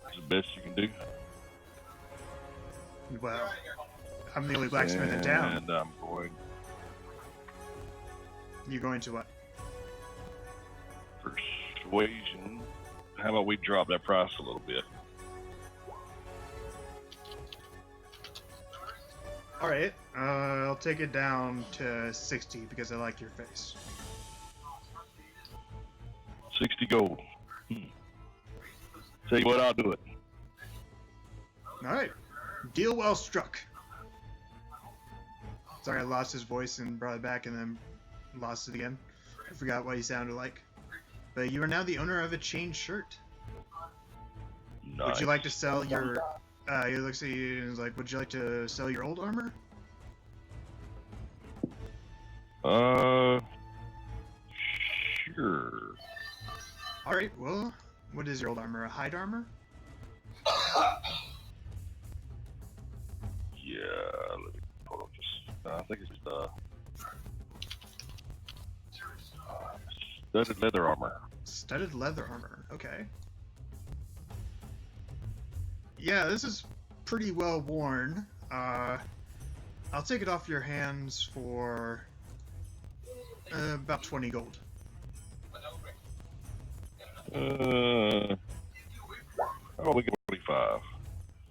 That's the best you can do.
Well, I'm the only blacksmith in town.
And I'm going
You're going to what?
persuasion. How about we drop that price a little bit?
Alright, I'll take it down to 60 because I like your face.
60 gold. Tell you what, I'll do it.
Alright, deal well struck. Sorry, I lost his voice and brought it back and then lost it again. I forgot what he sounded like. But you are now the owner of a chain shirt.
Nice.
Would you like to sell your... he looks at you and is like, would you like to sell your old armor?
Sure.
Alright, well, what is your old armor? A hide armor?
Yeah, let me hold on just. I think it's studded leather armor.
Studded leather armor, okay. Yeah, this is pretty well worn. I'll take it off your hands for about 20 gold.
Oh, we get 45.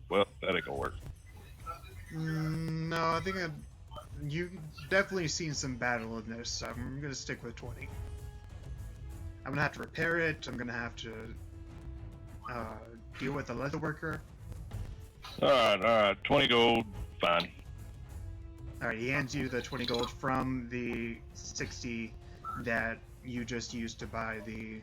Well, that ain't gonna work.
No, I think you've definitely seen some battle in this, so I'm gonna stick with 20. I'm gonna have to repair it, I'm gonna have to deal with the leather worker.
Alright, 20 gold, fine.
Alright, he hands you the 20 gold from the 60 that you just used to buy the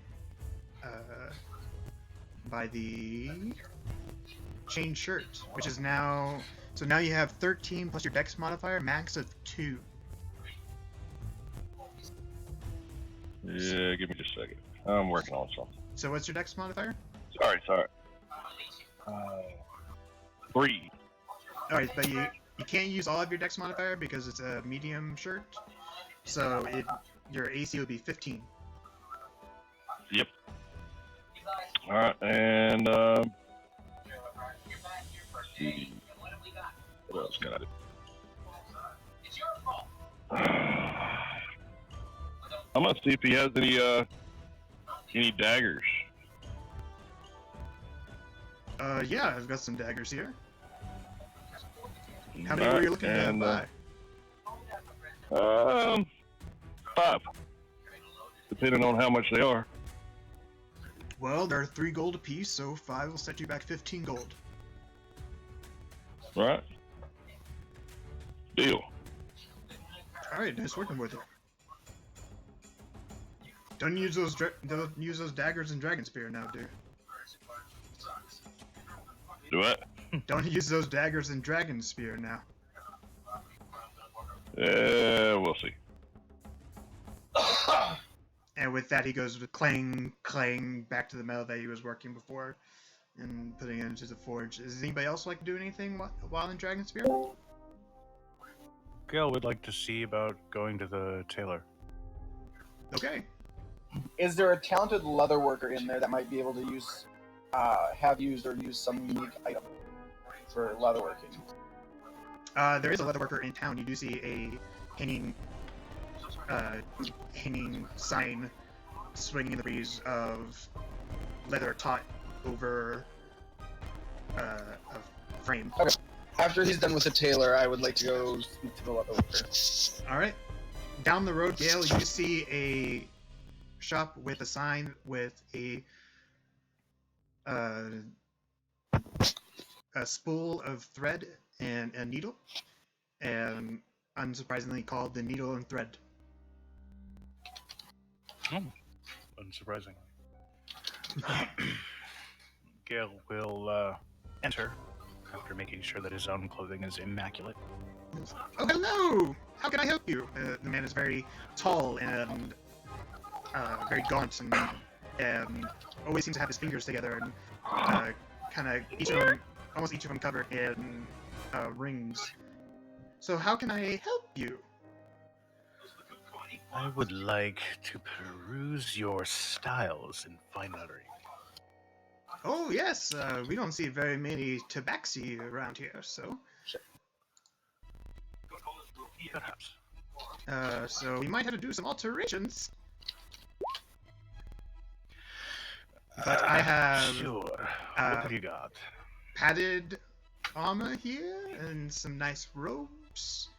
chain shirt, which is now... So now you have 13 plus your dex modifier, max of 2.
Yeah, give me just a second. I'm working on something.
So what's your dex modifier?
Sorry. 3.
Alright, but you can't use all of your dex modifier because it's a medium shirt. So your AC would be 15.
Yep. Alright, and see. What else can I do? I'm gonna see if he has any daggers.
Yeah, I've got some daggers here. How many were you looking to buy?
5. Depending on how much they are.
Well, they're 3 gold apiece, so 5 will set you back 15 gold.
Right? Deal.
Alright, nice working with you. Don't use those daggers and dragon spear now, dude.
Do what?
Don't use those daggers and dragon spear now.
Yeah, we'll see.
And with that, he goes with clang, clang, back to the metal that he was working before, and putting it into the forge. Does anybody else like to do anything while in Dragonspear?
Gail would like to see about going to the tailor.
Okay.
Is there a talented leather worker in there that might be able to use, have used or use some unique item for leatherworking?
There is a leatherworker in town. You do see a hanging sign swinging in the breeze of leather taut over a frame.
Okay. After he's done with the tailor, I would like to go speak to the leatherworker.
All right. Down the road, Gale, you see a shop with a sign with a spool of thread and a needle, and unsurprisingly called the Needle and Thread.
Unsurprisingly. Gale will enter after making sure that his own clothing is immaculate.
Oh, hello! How can I help you? The man is very tall and very gaunt and always seems to have his fingers together and kind of almost each of them covered in rings. So how can I help you?
I would like to peruse your styles in finery.
Oh yes, we don't see very many tabaxi around here, so.
Perhaps.
So we might have to do some alterations. But I have
Sure. What have you got?
padded armor here and some nice robes,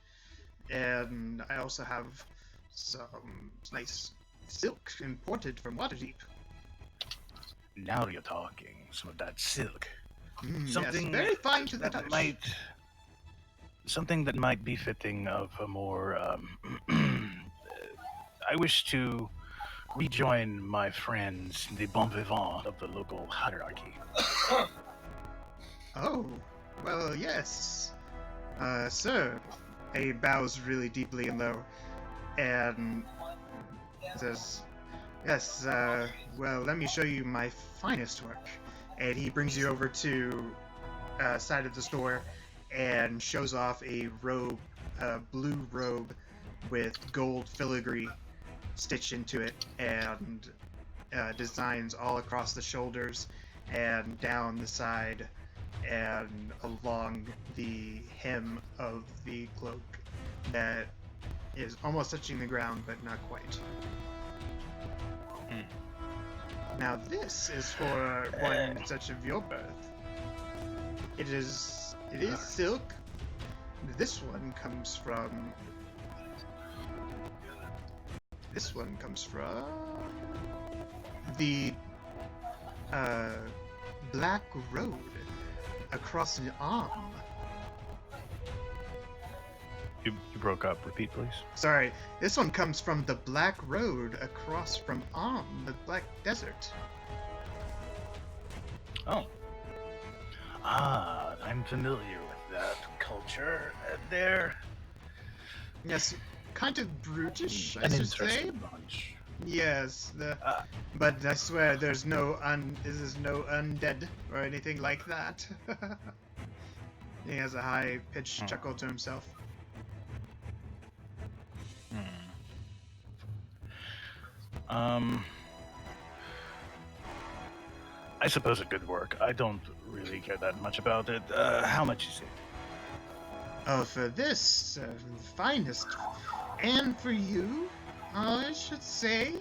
and I also have some nice silk imported from Waterdeep.
Now you're talking. Some of that silk.
Something very fine to the touch.
Something that might be fitting of a more. I wish to rejoin my friends, the bon vivant of the local hierarchy.
Oh, well, yes. Sir. He bows really deeply and low, and says, yes, well, let me show you my finest work. And he brings you over to side of the store and shows off a robe, a blue robe with gold filigree stitched into it, and designs all across the shoulders and down the side and along the hem of the cloak that is almost touching the ground but not quite. Now this is for one such of your birth. It is silk. This one comes from the Black Road across an arm.
You broke up. Repeat, please.
Sorry, this one comes from the Black Road across from the Black Desert.
Oh. I'm familiar with that culture. They're
Yes, kind of brutish, I
an
should say.
interesting bunch.
Yes, but I swear there's no undead or anything like that. He has a high-pitched chuckle to himself.
I suppose it could work. I don't really care that much about it. How much is it?
Oh, for this finest, and for you, I should say,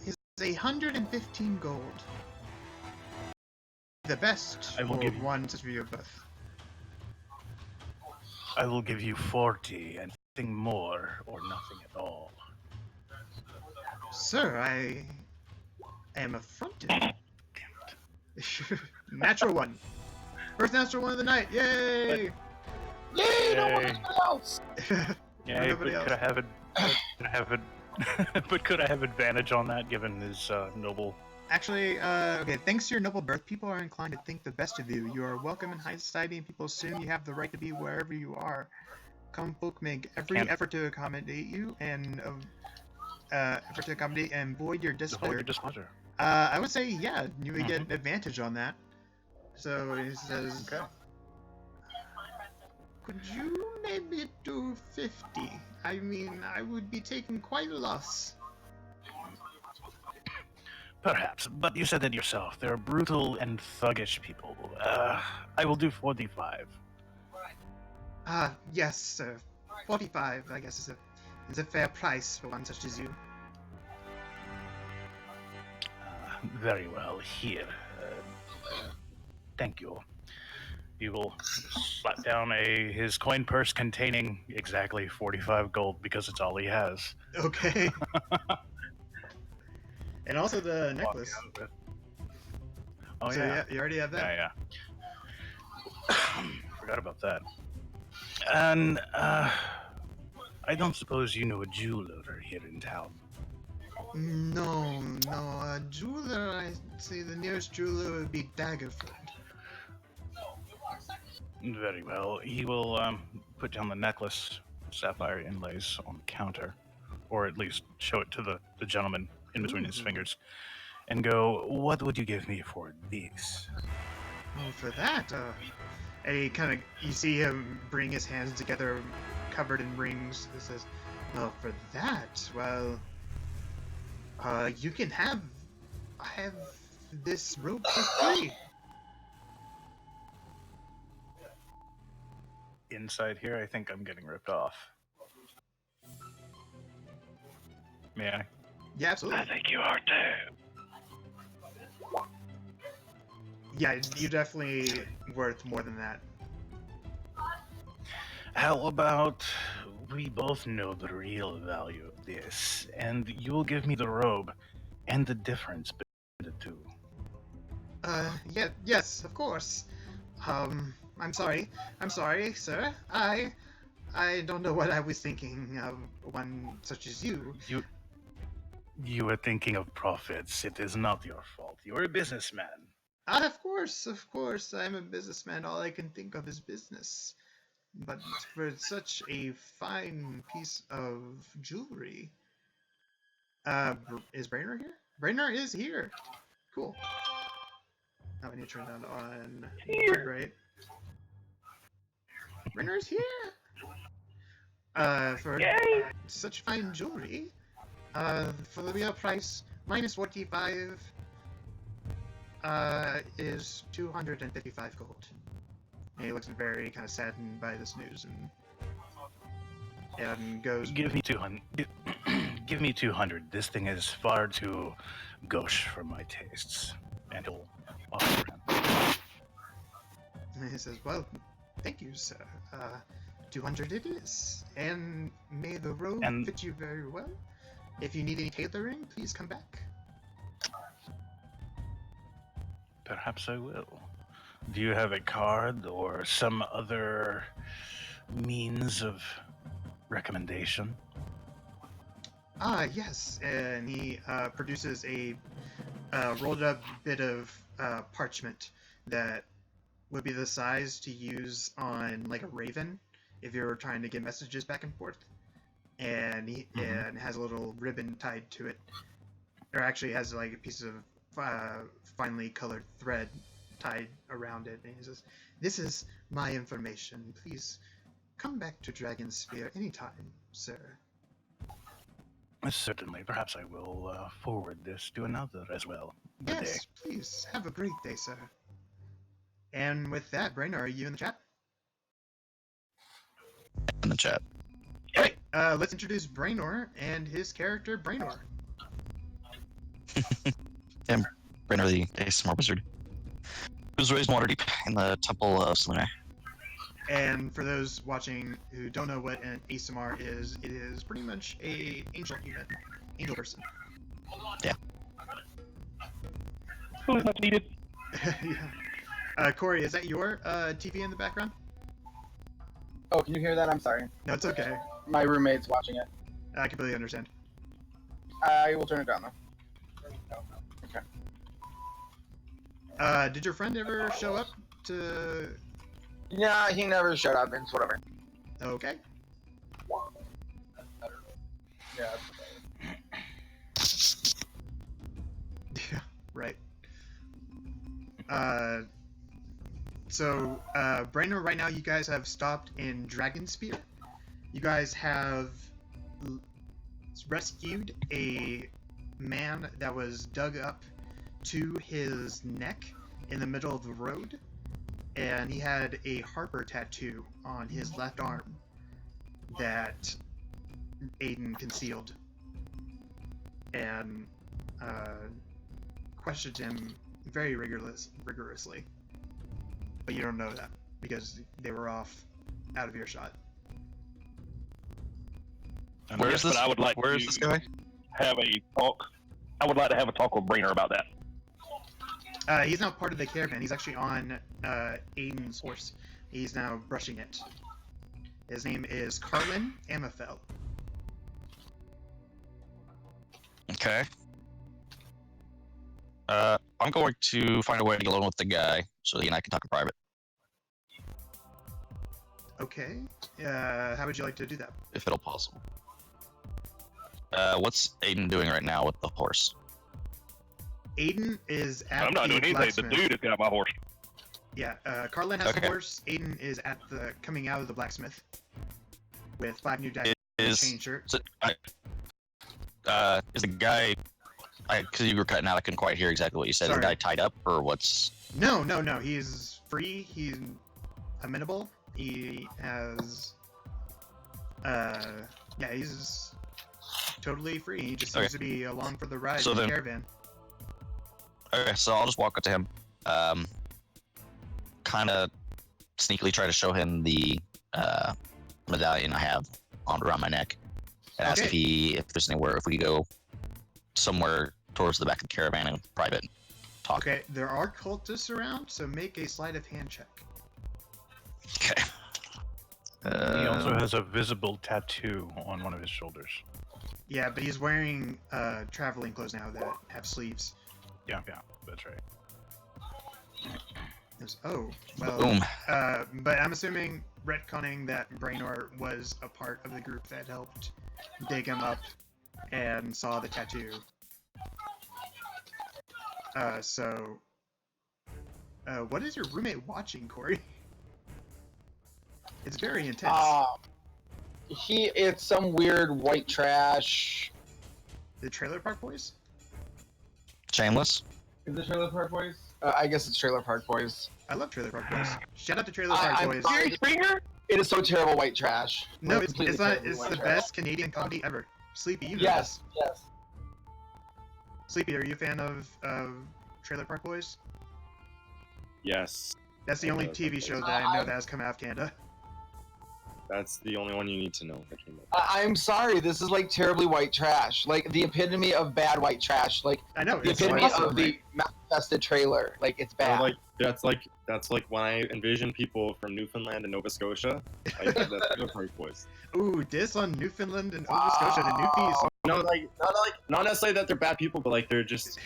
is 115 gold. The best
I will
for
give you-
one such of your birth.
I will give you 40 and nothing more or nothing at all.
Sir, I am affronted. Natural one. First natural one of the night. Yay!
Yay! No one
Yay.
else.
Yeah,
Nobody else.
but could I have advantage on that given his noble?
Actually, okay, thanks to your noble birth, people are inclined to think the best of you. You are welcome in high society, and people assume you have the right to be wherever you are. Common folk make every effort to accommodate you, and effort to accommodate and void your displeasure.
displeasure.
I would say, yeah, you would get advantage on that. So he says,
Okay.
could you maybe do 50? I mean, I would be taking quite a loss.
Perhaps, but you said it yourself. They're brutal and thuggish people. I will do 45.
Yes, sir. 45, I guess, is a fair price for one such as you.
Very well. Here. Thank you. He will slap down his coin purse containing exactly 45 gold because it's all he has.
Okay. And also the necklace.
Oh,
So
yeah.
You already have that?
Yeah. Forgot about that. And, I don't suppose you know a jeweler here in town.
No. A jeweler, I'd say the nearest jeweler would be Daggerford.
Very well. He will put down the necklace, sapphire inlays on the counter, or at least show it to the gentleman in between his fingers, and go, what would you give me for this?
Oh, for that, and he kind of, you see him bring his hands together, covered in rings. He says, well, for that, well, you can have this rope for free.
Inside here, I think I'm getting ripped off. May I?
Yeah, absolutely.
I think you are too.
Yeah, you're definitely worth more than that.
How about we both know the real value of this, and you will give me the robe and the difference between the two.
Yes, of course. I'm sorry, sir. I don't know what I was thinking of one such as you.
You were thinking of profits. It is not your fault. You're a businessman.
Of course, I'm a businessman. All I can think of is business. But for such a fine piece of jewelry, is Branor here? Branor is here. Cool. Now I need to turn that on. Right. Branor is here. For such fine jewelry, for the real price minus 45, is 255 gold. And he looks very kind of saddened by this news and goes,
Give me 200. Give me 200. This thing is far too gauche for my tastes. And he'll offer him.
and he says, well, thank you, sir. 200 it is. And may the robe fit you very well. If you need any tailoring, please come back.
Perhaps I will. Do you have a card or some other means of recommendation?
Yes. And he produces a rolled up bit of parchment that would be the size to use on like a raven if you're trying to get messages back and forth. And he and has a little ribbon tied to it. Or actually has like a piece of finely colored thread tied around it. And he says, this is my information. Please come back to Dragonspear anytime, sir.
Certainly. Perhaps I will forward this to another as well.
Yes, please. Have a great day, sir. And with that, Branor, are you in the chat?
In the chat.
Alright, let's introduce Branor and his character, Branor.
Yeah, Branor the ASMR wizard. He was raised in Waterdeep in the Temple of Selene.
And for those watching who don't know what an ASMR is, it is pretty much a angel human, angel person.
Yeah.
Who is much needed?
Yeah. Cory, is that your TV in the background?
Oh, can you hear that? I'm sorry.
No, it's okay.
My roommate's watching it.
I completely understand.
I will turn it down, though. Okay.
Did your friend ever show up to...
Yeah, he never showed up. It's whatever.
Okay.
Yeah.
Yeah, right. So, Branor, right now you guys have stopped in Dragonspear. You guys have rescued a man that was dug up to his neck in the middle of the road, and he had a Harper tattoo on his left arm that Aiden concealed, and questioned him very rigorously. But you don't know that because they were off out of earshot.
Where is this?
But I would like
Where
to
is this guy?
have a talk. I would like to have a talk with Branor about that.
He's not part of the caravan. He's actually on Aiden's horse. He's now brushing it. His name is Carlin Amethel.
Okay. I'm going to find a way to get alone with the guy so he and I can talk in private,
Okay. How would you like to do that?
if at all possible. What's Aiden doing right now with the horse?
Aiden is at
I'm not
the
doing anything. The
blacksmith.
dude has got my horse.
Yeah, Carlin has the
Okay.
horse. Aiden is at the coming out of the blacksmith with 5 new dice
Is
chain shirt.
is the guy? Because you were cutting out, I couldn't quite hear exactly what you said. Is the
Sorry.
guy tied up or what's?
No. He's free. He's amenable. He has. Yeah, he's totally free. He just seems
Okay.
to be along for the ride
So
in the
then-
caravan.
Okay, so I'll just walk up to him, kind of sneakily try to show him the medallion I have on around my neck, and ask if there's anywhere, if we go somewhere towards the back of the caravan in private talk.
Okay, there are cultists around, so make a sleight of hand check.
Okay.
He also has a visible tattoo on one of his shoulders.
Yeah, but he's wearing traveling clothes now that have sleeves.
Yeah, that's right.
Oh, well.
Boom.
But I'm assuming retconning that Branor was a part of the group that helped dig him up and saw the tattoo. What is your roommate watching, Cory? It's very intense.
It's some weird white trash.
The Trailer Park Boys?
Shameless.
Is it Trailer Park Boys? I guess it's Trailer Park Boys.
I love Trailer Park Boys. Shout out to Trailer Park
I'm
Boys.
sorry. It is so terrible white trash.
No,
Like,
it's
completely
not.
terribly
It's
white
the
trash.
best Canadian comedy ever. Sleepy, you know
Yes,
this.
yes.
Sleepy, are you a fan of Trailer Park Boys?
Yes,
That's the only TV show that I know that has come out of Canada.
that's the only one you need to know that came up.
I'm sorry. This is like terribly white trash. Like the epitome of bad white trash. Like
I know,
the
it's
epitome
awesome,
of the manifested trailer. Like it's
So,
bad.
that's like when I envision people from Newfoundland and Nova Scotia. Like that's Trailer Park Boys.
Ooh, diss on Newfoundland and Nova Scotia, the Newfies.
Not necessarily that they're bad people, but like they're just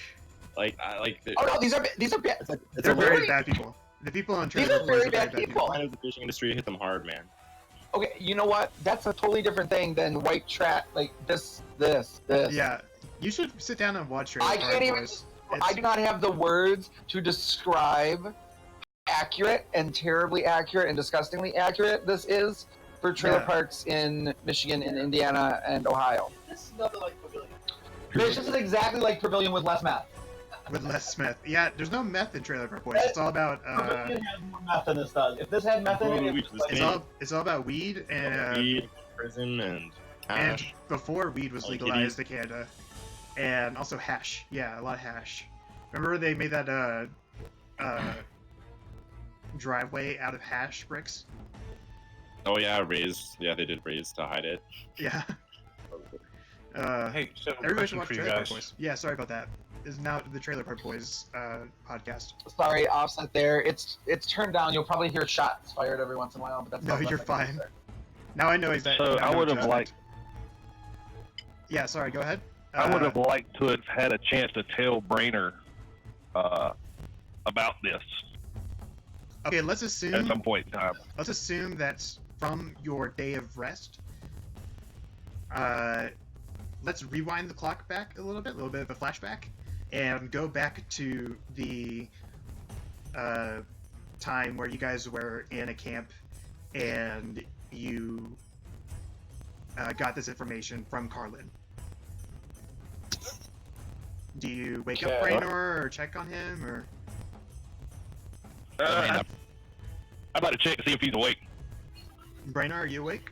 like
Oh no, these are bad.
it's
They're
a
very
very
bad people. The people on
These
Trailer
are
Park Boys
very
are
bad people.
line of the fishing industry hit them hard, man.
Okay, you know what? That's a totally different thing than white trash. Like this.
Yeah, you should sit down and watch Trailer
I
Park
can't even.
Boys.
I do not have the words to describe how accurate and terribly accurate and disgustingly accurate this is for trailer
Yeah.
parks in Michigan and Indiana and Ohio.
This is nothing like Pavilion.
This is exactly like Pavilion with less meth.
With less meth. Yeah, there's no meth in Trailer Park Boys. It's all about
Pavilion has more meth than this does. If this had meth in it,
Which
it's
was
like,
it's all about weed and
Weed, prison, and
and
hash.
before weed was
Like
legalized in Canada, and also hash. Yeah, a lot of hash. Remember they made that driveway out of hash bricks?
Oh yeah, raised. Yeah, they did raise to hide it.
Yeah.
Hey, so
Everybody should
question
watch
for you
Trailer Park
guys.
Boys. Yeah, sorry about that. This is now the Trailer Park Boys podcast.
Sorry, offset there. It's turned down. You'll probably hear shots fired every once in a while, but that's
No,
all
you're
that's I can
fine.
do there.
Now I know exactly.
So
now
I
know
would
what
have
to
liked.
expect. Yeah, sorry. Go ahead.
I would have liked to have had a chance to tell Branor about this
Okay, let's
at
assume.
some point in time.
Let's assume that's from your day of rest. let's rewind the clock back a little bit of a flashback, and go back to the time where you guys were in a camp, and you got this information from Carlin. Do you wake up
Okay.
Branor or check on him, or?
I'm about to check to see if he's awake.
Branor, are you awake?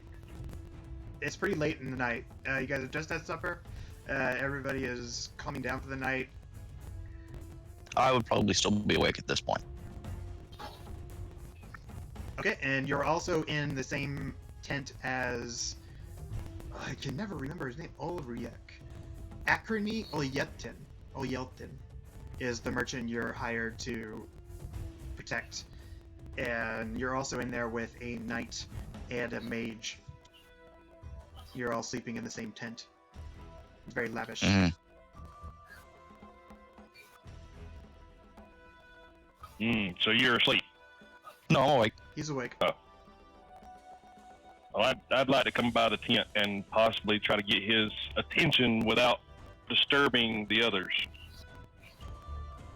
It's pretty late in the night. You guys have just had supper. Everybody is calming down for the night.
I would probably still be awake at this point.
Okay, and you're also in the same tent as... I can never remember his name. Ulriek. Akrani Olyeltin is the merchant you're hired to protect. And you're also in there with a knight and a mage. You're all sleeping in the same tent. It's very lavish.
Mhm.
So you're asleep.
No, I'm awake.
He's awake.
Well, I'd like to come by the tent and possibly try to get his attention without disturbing the others.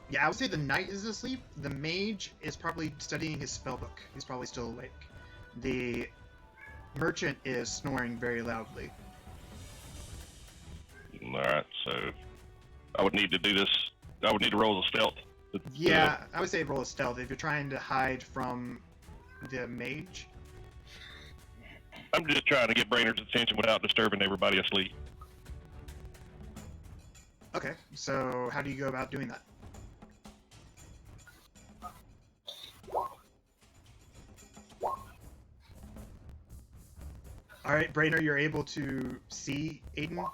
Yeah, I would say the knight is asleep. The mage is probably studying his spellbook. He's probably still awake. The merchant is snoring very loudly.
All right, so I would need to do this. I would need to roll a stealth.
Yeah, I would say roll a stealth if you're trying to hide from the mage.
I'm just trying to get Brainor's attention without disturbing everybody asleep.
Okay, so how do you go about doing that? Alright, Branor, you're able to see Aiden?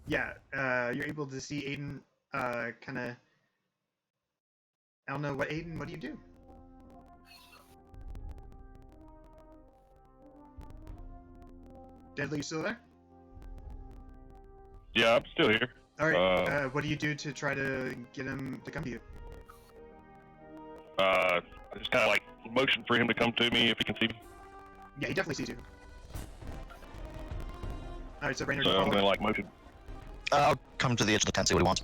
Yeah, you're able to see Aiden, kinda... I don't know, what do you do? Deadly, you still there?
Yeah, I'm still here.
Alright, what do you do to try to get him to come to you?
I just kind of like motion for him to come to me if he can see me.
Yeah, he definitely sees you. Alright, so Branor,
So I'm gonna like motion,
I'll come to the edge of the tent, see what he wants.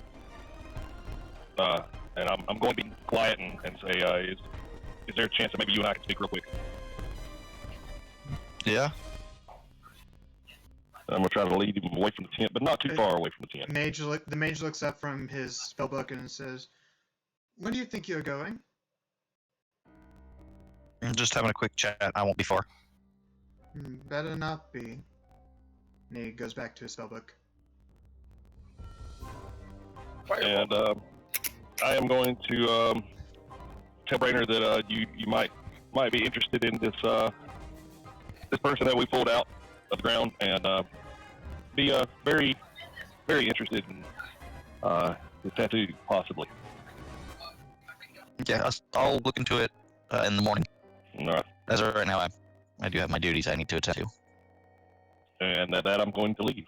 and I'm going to be quiet and say, is there a chance that maybe you and I can speak real quick?
Yeah.
I'm gonna try to lead him away from the tent, but not too far away from the tent.
The mage looks up from his spellbook and says, "Where do you think you're going?"
I'm just having a quick chat. I won't be far.
Better not be. And he goes back to his spellbook.
And I am going to tell Branor that you might be interested in this this person that we pulled out of the ground, and be very, very interested in his tattoo, possibly.
Yeah, I'll look into it in the morning.
All right.
As of right now, I do have my duties I need to attend to.
And that I'm going to leave.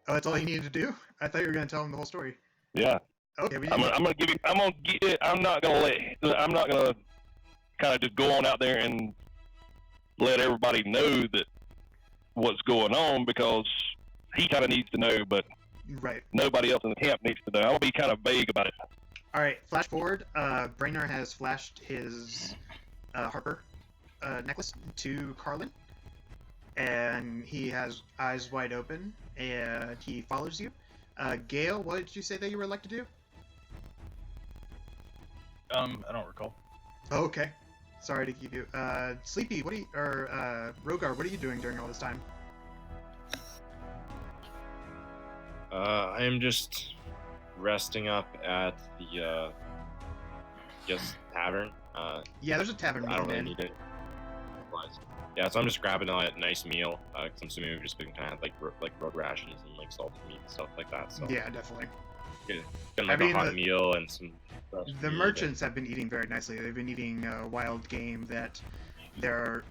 Oh, that's all you needed to do? I thought you were going to tell him the whole story.
Yeah.
Okay,
I'm gonna give him. I'm not gonna kind of just go on out there and let everybody know that what's going on, because he kind of needs to know, but
Right.
nobody else in the camp needs to know. I'll be kind of vague about it.
Alright, flash forward. Branor has flashed his Harper necklace to Carlin. And he has eyes wide open, and he follows you. Gale, what did you say that you would like to do?
I don't recall.
Oh, okay. Sorry to keep you. Sleepy, Rogar, what are you doing during all this time?
I am just resting up at the tavern.
Yeah, there's a tavern
I don't really
meeting
need it. Yeah, so I'm just grabbing a nice meal. Cause I'm assuming we've just been kind of like road rations and like salted meat and stuff like that. So
Yeah, definitely.
getting like a hot meal and some. fresh
The
meat
merchants have been eating very nicely. They've been eating wild game that their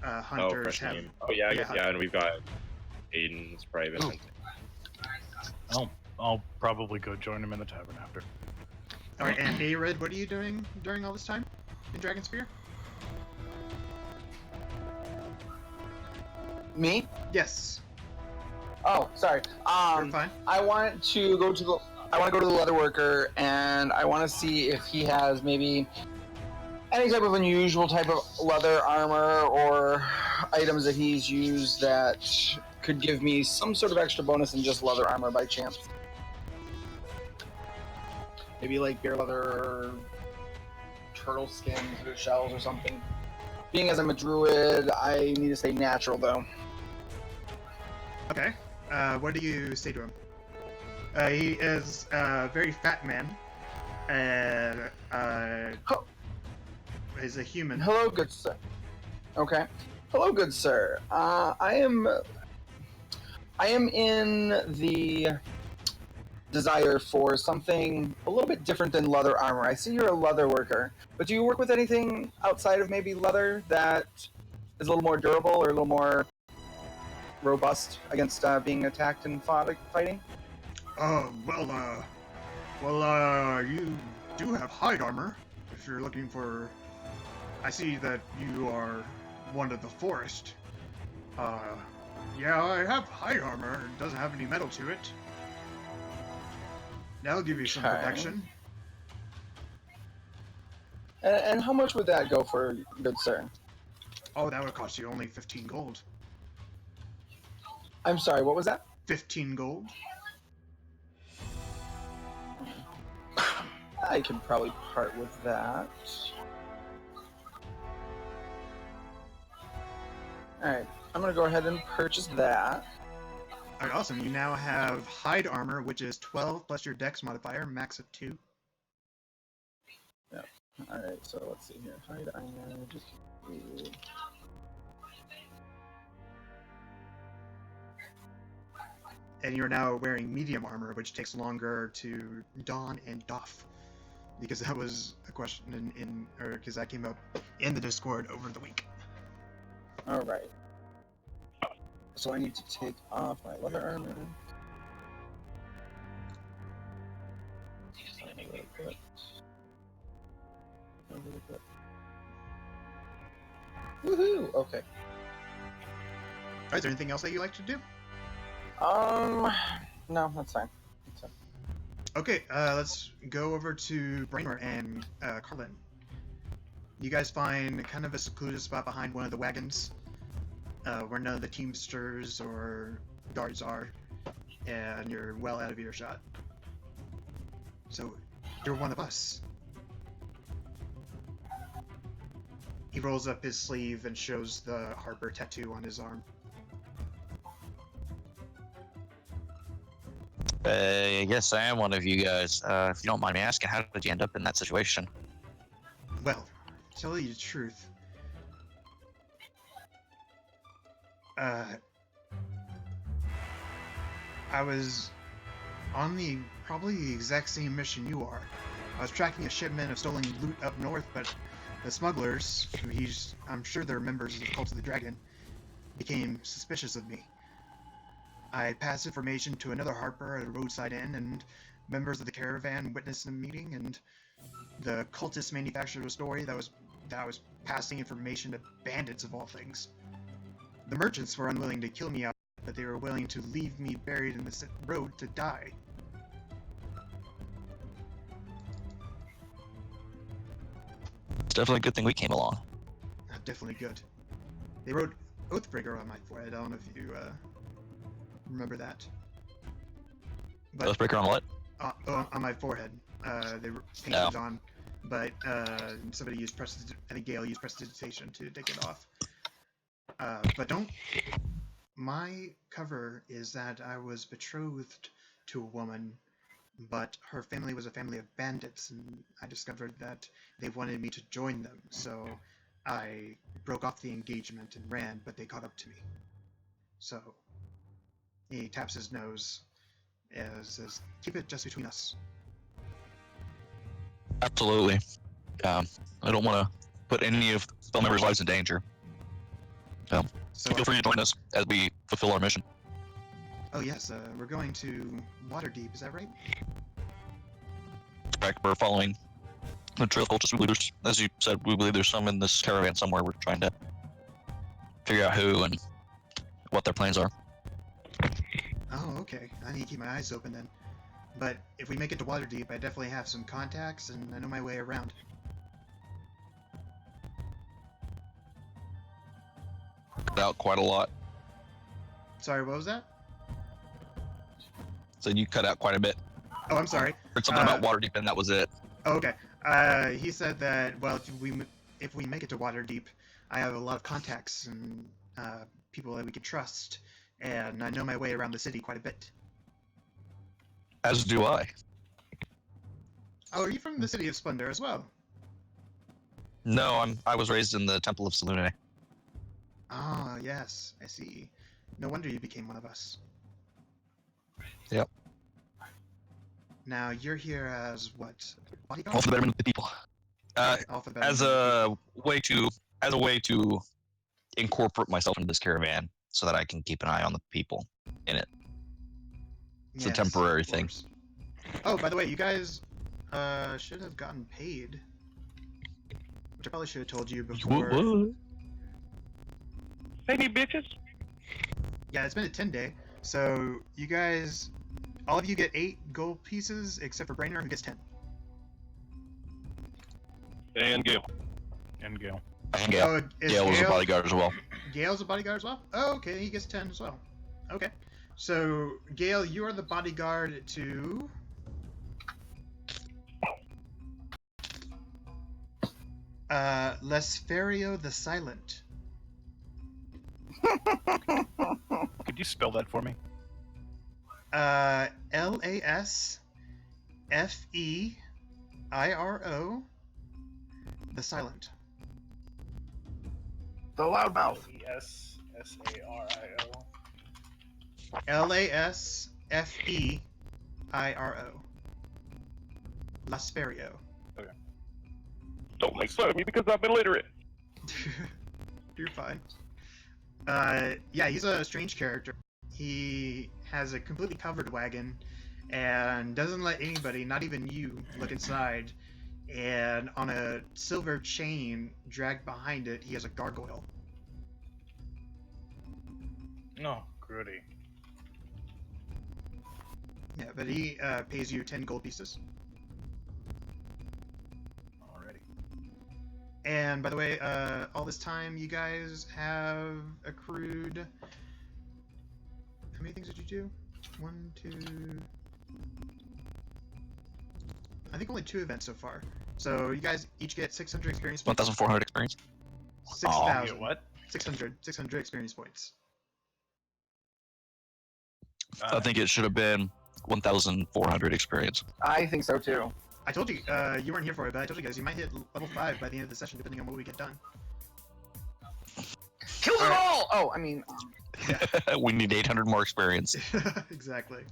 hunters
fresh
have.
game. Oh yeah, I guess,
yeah.
and we've got Aiden's private.
Ooh. I'll probably go join him in the tavern after.
Alright, and Arid, what are you doing during all this time in Dragonspear?
Me?
Yes.
Oh, sorry.
You're fine.
I want to go to the leather worker, and I want to see if he has maybe any type of unusual type of leather armor or items that he's used that could give me some sort of extra bonus than just leather armor by chance. Maybe like bear leather or turtle skins or shells or something. Being as I'm a druid, I need to stay natural though.
Okay. What do you say to him? He is a very fat man, and is a human.
Hello, good sir. Okay. Hello, good sir. I am in the desire for something a little bit different than leather armor. I see you're a leather worker, but do you work with anything outside of maybe leather that is a little more durable or a little more robust against being attacked and fighting?
You do have hide armor. If you're looking for, I see that you are one of the forest. Yeah, I have hide armor. It doesn't have any metal to it. That'll give you some protection.
And how much would that go for, good sir?
Oh, that would cost you only 15 gold.
I'm sorry, what was that?
15 gold.
I can probably part with that. Alright, I'm gonna go ahead and purchase that.
Alright, awesome. You now have hide armor, which is 12 plus your dex modifier, max of 2.
Yep. Alright, so let's see here. Hide armor, just...
And you're now wearing medium armor, which takes longer to don and doff. Because that was a question because that came up in the Discord over the week.
Alright. So I need to take off my leather armor. Woohoo! Okay.
Alright, is there anything else that you'd like to do?
No, that's fine.
Okay, let's go over to Branor and Carlin. You guys find kind of a secluded spot behind one of the wagons, where none of the teamsters or guards are, and you're well out of earshot. So, you're one of us. He rolls up his sleeve and shows the Harper tattoo on his arm.
Yes, I am one of you guys. If you don't mind me asking, how did you end up in that situation?
Well, to tell you the truth, I was on probably the exact same mission you are. I was tracking a shipment of stolen loot up north, but the smugglers, who I'm sure they're members of the Cult of the Dragon, became suspicious of me. I passed information to another Harper at a roadside inn, and members of the caravan witnessed the meeting, and the Cultists manufactured a story that was passing information to bandits of all things. The merchants were unwilling to kill me out, but they were willing to leave me buried in the road to die.
It's definitely a good thing we came along.
Definitely good. They wrote Oathbreaker on my forehead. I don't know if you remember that. But,
Oathbreaker on what?
On my forehead. They were painted on, but somebody used I think Gale used prestidigitation to take it off. But my cover is that I was betrothed to a woman, but her family was a family of bandits, and I discovered that they wanted me to join them, so I broke off the engagement and ran, but they caught up to me. So he taps his nose and says, "Keep it just between us."
Absolutely. I don't want to put any of the members' lives in danger.
So
feel free to join us as we fulfill our mission.
Oh yes, we're going to Waterdeep, is that right?
Correct. We're following the trail of cultist leaders. As you said, we believe there's some in this caravan somewhere. We're trying to figure out who and what their plans are.
Oh, okay. I need to keep my eyes open then. But if we make it to Waterdeep, I definitely have some contacts, and I know my way around.
Out quite a lot.
Sorry, what was that?
So you cut out quite a bit.
Oh, I'm sorry.
Heard something about Waterdeep, and that was it.
Oh, okay. He said that, well, if we make it to Waterdeep, I have a lot of contacts and people that we can trust, and I know my way around the city quite a bit.
As do I.
Oh, are you from the City of Splendor as well?
No, I was raised in the Temple of Selune.
Ah, yes, I see. No wonder you became one of us.
Yep.
Now, you're here as what? Bodyguard?
All for the betterment of the people.
All for the betterment
As
of the
a way to incorporate myself into this caravan, so that I can keep an eye on the people in it. It's a
Yes,
temporary
of
thing.
course. Oh, by the way, you guys should have gotten paid. Which I probably should have told you before.
What?
Hey, bitches.
Yeah, it's been a 10-day. So you guys, all of you get 8 gold pieces, except for Branor, who gets 10.
And Gil.
And Gil.
And Gale.
Oh, is
Gale was a
Gale-
bodyguard as well.
Gale's a bodyguard as well? Oh, okay, he gets 10 as well. Okay. So, Gale, you are the bodyguard to... Lesferio the Silent.
Could you spell that for me?
Lasfeiro the Silent.
The loudmouth.
E-S-S-A-R-I-O.
Lasfeiro. Lasferio.
Don't make fun of me because I'm illiterate.
You're fine. Yeah, he's a strange character. He has a completely covered wagon and doesn't let anybody, not even you, look inside. And on a silver chain dragged behind it, he has a gargoyle.
No, Grudy.
Yeah, but he pays you 10 gold pieces.
Already.
And by the way, all this time you guys have accrued... How many things did you do? 1, 2... I think only 2 events so far. So you guys each get 600 experience points.
1,400 experience.
6,000.
What?
600 experience points.
I think it should have been 1,400 experience.
I think so too.
I told you, you weren't here for it, but I told you guys you might hit level 5 by the end of the session, depending on what we get done.
Kill them all! Oh, I mean,
We need 800 more experience.
Exactly.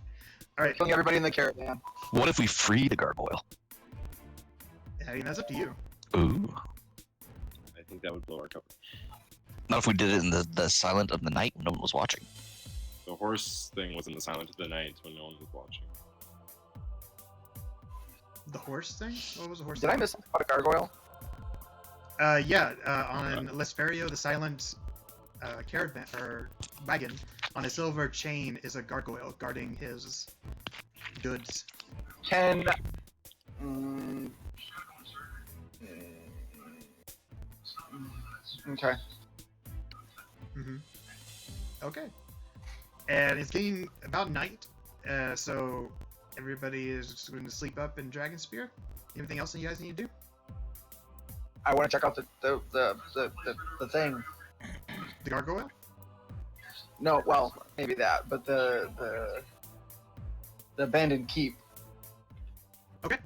All right.
killing everybody in the caravan.
What if we free the gargoyle?
I mean, that's up to you.
Ooh.
I think that would blow our cover.
Not if we did it in the silent of the night when no one was watching.
The horse thing was in the silence of the night when no one was watching.
The horse thing? What was the horse
Did
thing?
I miss something about a gargoyle?
Yeah, on Lesferio the Silent caravan or wagon, on a silver chain is a gargoyle guarding his goods.
Can... Okay.
Mm-hmm. Okay. And it's getting about night, so everybody is going to sleep up in Dragon Spear. Anything else that you guys need to do?
I want to check out the thing.
The gargoyle?
No, well, maybe that, but the abandoned keep.
Okay.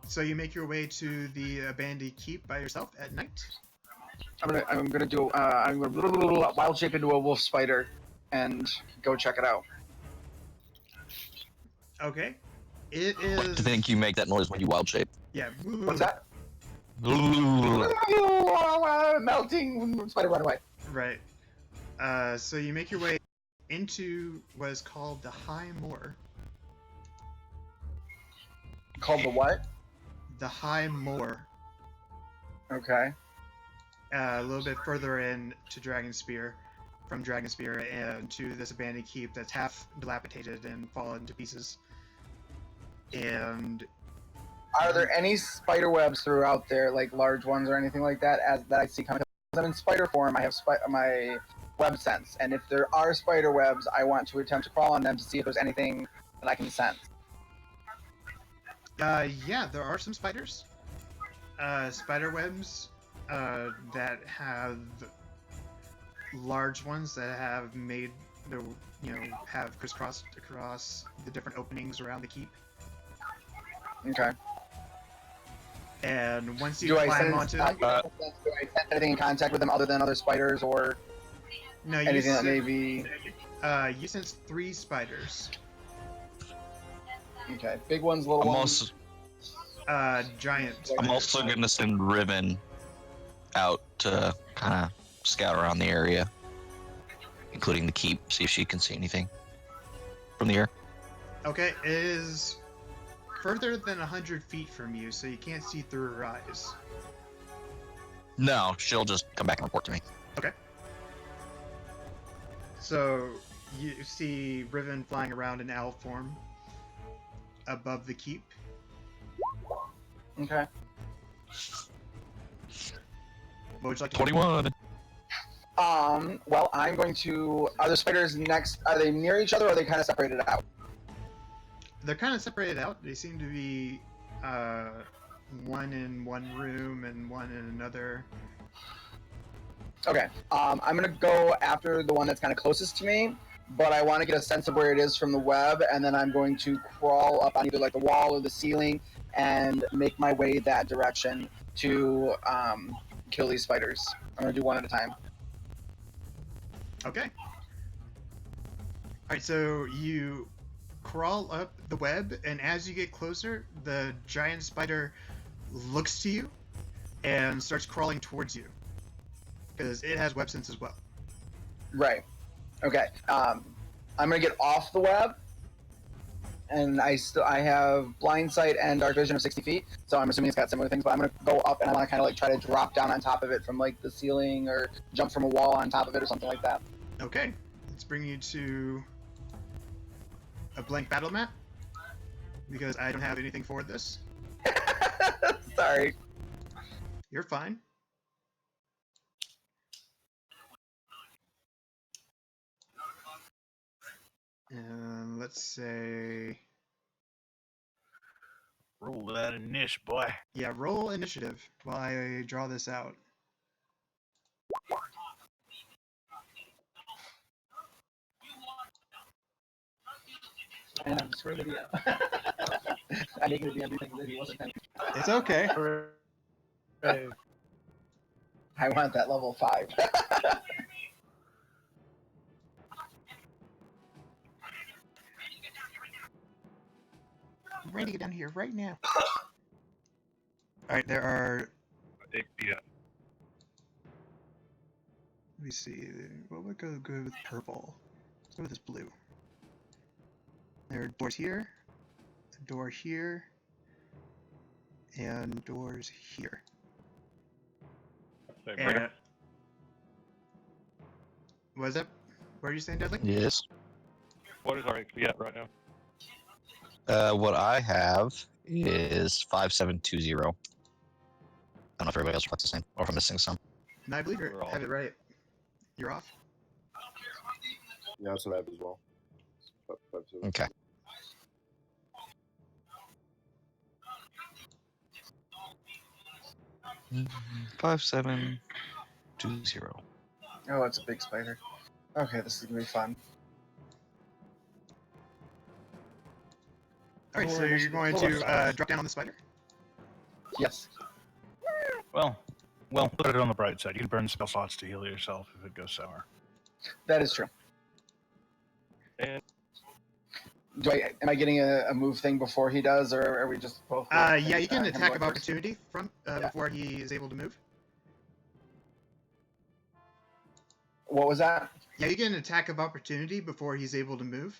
So you make your way to the abandoned keep by yourself at night?
I'm gonna wild shape into a wolf spider and go check it out.
Okay. It
What do
is...
you think you make that noise when you wild shape?
Yeah.
What's that?
Ooh.
Melting spider, run away.
Right. So you make your way into what is called the High Moor.
Called the what?
The High Moor.
Okay.
A little bit further in to Dragon Spear. from Dragonspear and to this abandoned keep that's half dilapidated and fallen to pieces. And
Are there any spider webs throughout there, like large ones or anything like that, as that I see coming? Because I'm in spider form, I have my web sense, and if there are spider webs, I want to attempt to crawl on them to see if there's anything that I can sense.
yeah, there are some spiders. Spider webs that have large ones that have made the have crisscrossed across the different openings around the keep.
Okay.
And once you
Do
climb onto them,
do I sense anything in contact with them other than other spiders or
no,
anything that may be?
You sense 3 spiders.
Okay, big ones, little ones.
Giant.
I'm also gonna send Riven out to kind of scout around the area, including the keep, see if she can see anything from the air.
Okay, it is further than 100 feet from you, so you can't see through her eyes.
No, she'll just come back and report to me.
Okay. So you see Riven flying around in owl form above the keep.
Okay.
What would you like to
21.
Well, I'm going to. Are the spiders next? Are they near each other, or are they kind of separated out?
They're kind of separated out. They seem to be one in one room and one in another.
Okay. I'm gonna go after the one that's kind of closest to me, but I want to get a sense of where it is from the web, and then I'm going to crawl up on either like the wall or the ceiling and make my way that direction to kill these spiders. I'm gonna do one at a time.
Okay. Alright, so you crawl up the web, and as you get closer, the giant spider looks to you and starts crawling towards you. Because it has web sense as well.
Right. Okay. I'm gonna get off the web, and I have blind sight and dark vision of 60 feet, so I'm assuming it's got similar things. But I'm gonna go up, and I want to kind of like try to drop down on top of it from like the ceiling, or jump from a wall on top of it, or something like that.
Okay, let's bring you to a blank battle map, because I don't have anything for this.
Sorry.
You're fine. And let's say,
Roll that initiative, boy.
yeah, roll initiative while I draw this out.
And I'm screwing the DM. I make the DM do things that he wasn't meant to.
It's okay.
I want that level 5.
I'm ready to get down here right now. Alright, there are...
Yeah.
Let me see. What would go good with purple? Let's go with this blue. There are doors here, a door here, and doors here. And... What is that? What are you saying, Deadly?
Yes.
What is our XP at right now?
What I have is 5720. I don't know if everybody else reflects the same, or if I'm missing some.
No, I believe you
We're all-
have it right. You're off.
Yeah, that's what I have as well.
Okay. Mm, 5720.
Oh, it's a big spider. Okay, this is gonna be fun.
Alright, so you're going to drop down on the spider?
Yes.
Well, put it on the bright side. You can burn spell slots to heal yourself if it goes sour.
That is true.
And
Am I getting a move thing before he does, or are we just both?
Yeah, you can
him
attack
going
of
first?
opportunity from before he is able to move.
What was that?
Yeah, you get an attack of opportunity before he's able to move.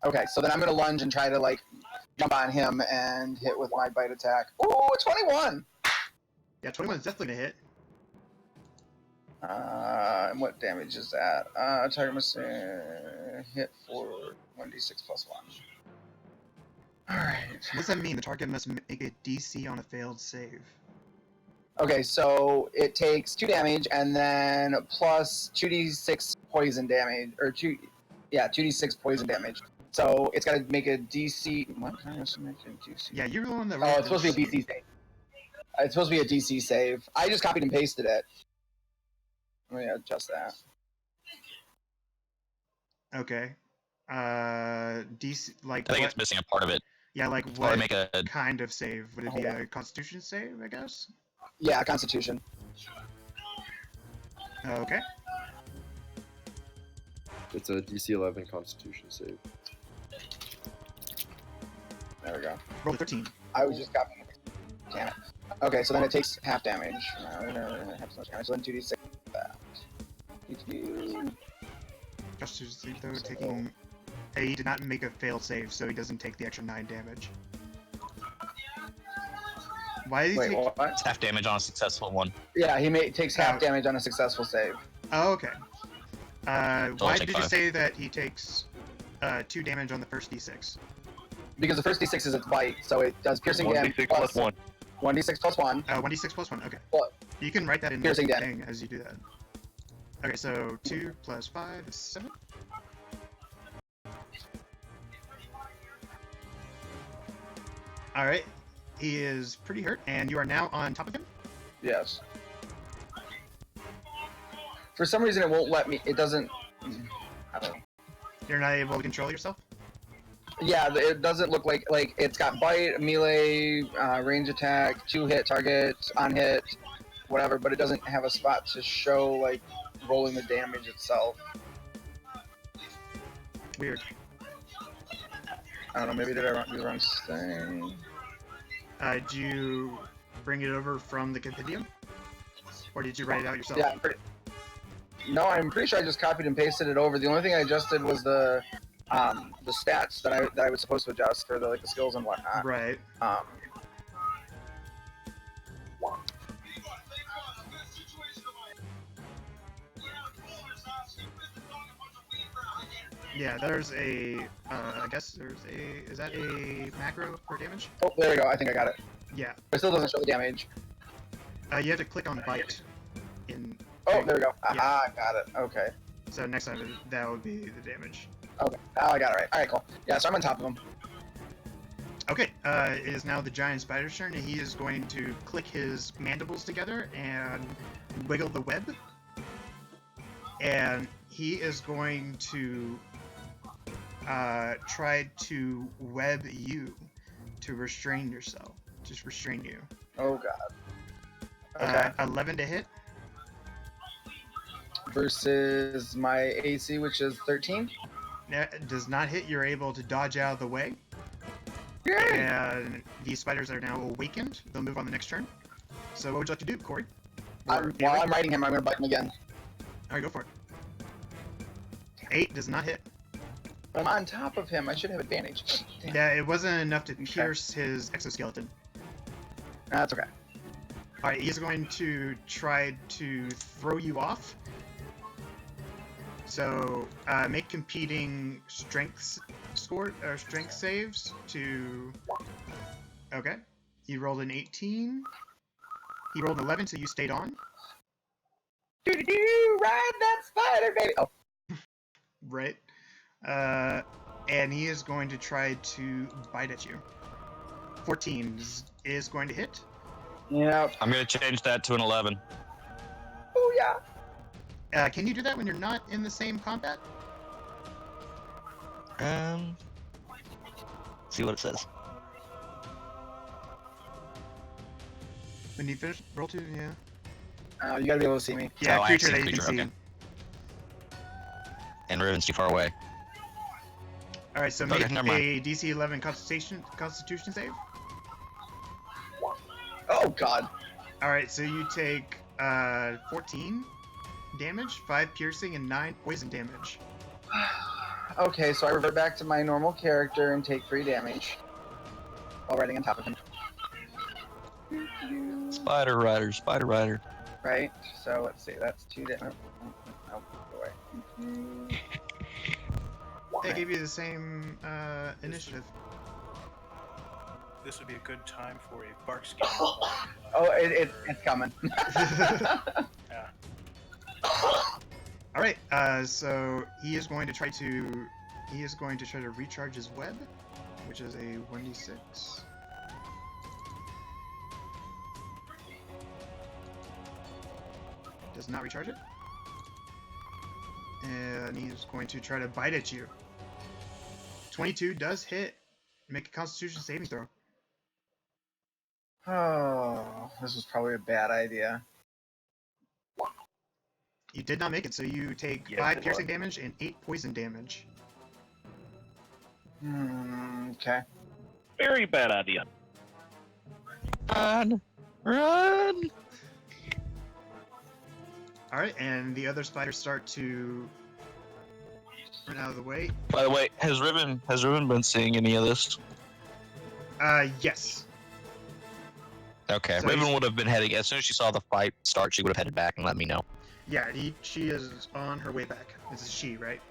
Okay, so then I'm gonna lunge and try to like jump on him and hit with my bite attack. Ooh, 21!
Yeah, 21 is definitely gonna hit.
And what damage is that? Target must hit for 1d6 plus 1. Alright.
What does that mean? The target must make a DC on a failed save.
Okay, so it takes 2 damage and then plus 2d6 poison damage, or 2d6 poison damage. So it's got to make a DC. What? I must make a DC.
Yeah, you're the one that.
Oh, it's supposed to be a DC save. It's supposed to be a DC save. I just copied and pasted it. Let me adjust that.
Okay. DC like.
I think
what?
it's missing a part of it.
Yeah, like
Or
what
make a
kind of save? Would it be a Constitution save? I guess.
Yeah, Constitution.
Okay.
It's a DC 11 Constitution save.
There we go.
Roll 13.
I was just copying it. Damn it. Okay, so then it takes half damage. Half so much damage. So then 2d6. That.
Constitution save though, taking. He did not make a failed save, so he doesn't take the extra 9 damage. Why did he
Wait,
take?
what?
it's half damage on a successful one.
Yeah, takes half damage on a successful save.
Oh, okay. Why
take
did you
5.
say that he takes 2 damage on the first d6?
Because the first d6 is its bite, so it does piercing damage
1d6 plus 1.
1d6 plus 1.
1d6 plus 1. Okay.
Well,
You can write that in the
piercing
thing as you do that. Okay, so 2 plus 5 is 7. Alright. He is pretty hurt, and you are now on top of him?
Yes. For some reason, it won't let me. It doesn't. I don't know.
You're not able to control yourself?
Yeah, it doesn't look like it's got bite, melee, range attack, 2-hit target, on hit, whatever. But it doesn't have a spot to show like rolling the damage itself.
Weird.
I don't know. Maybe did I do the wrong thing?
Did you bring it over from the compendium? Or did you write it out yourself?
Yeah, no, I'm pretty sure I just copied and pasted it over. The only thing I adjusted was the stats that I was supposed to adjust for the skills and whatnot.
Right. Yeah, there's a, I guess there's a, is that a macro for damage?
Oh, there we go. I think I got it.
Yeah.
It still doesn't show the damage.
You have to click on bite in.
Oh, there we go.
Yeah.
Aha, got it. Okay.
So next time that would be the damage.
Okay. Oh, I got it right. All right, cool. Yeah, so I'm on top of him.
Okay, it is now the giant spider's turn, and he is going to click his mandibles together and wiggle the web. And he is going to try to web you to restrain yourself. Just restrain you.
Oh, God. Okay.
11 to hit.
Versus my AC, which is 13.
That does not hit. You're able to dodge out of the way.
Yay!
And these spiders are now awakened. They'll move on the next turn. So what would you like to do, Cory?
While I'm riding him, I'm going to bite him again.
Alright, go for it. 8 does not hit.
But I'm on top of him. I should have advantage. Damn.
Yeah, it wasn't enough to pierce his exoskeleton.
That's okay.
Alright, he's going to try to throw you off. So, make competing strength saves to... Okay. He rolled an 18. He rolled an 11, so you stayed on.
Do ride that spider, baby! Oh.
Right. And he is going to try to bite at you. 14 is going to hit.
Yep.
I'm going to change that to an 11.
Oh, yeah.
Can you do that when you're not in the same combat?
See what it says.
When you finish, roll 2, yeah.
You gotta be able to see me.
Yeah,
Oh, I
creature
see
that
the
you can
creature,
see.
okay. And Riven's too far away.
Alright, so
Okay,
make
never mind.
a DC 11 Constitution save.
Oh, God.
Alright, so you take 14 damage, 5 piercing, and 9 poison damage.
Okay, so I revert back to my normal character and take 3 damage. While riding on top of him.
Spider Rider, Spider Rider.
right? So let's see. That's 2 damage. Oh, go away.
They gave you the same initiative.
This would be a good time for a bark skin.
Oh, it's coming.
Yeah.
All right. So he is going to try to recharge his web, which is a 1d6. Does not recharge it. And he's going to try to bite at you. 22 does hit. Make a Constitution saving throw.
Oh, this was probably a bad idea.
You did not make it, so you take
Yes,
5
it
piercing
was.
damage and 8 poison damage.
Okay.
Very bad idea.
Run! Run!
All right, and the other spiders start to run out of the way.
By the way, has Ribbon been seeing any of this?
Yes.
Okay,
So
Ribbon
he's-
would have been heading as soon as she saw the fight start. She would have headed back and let me know.
Yeah, she is on her way back. This is she, right?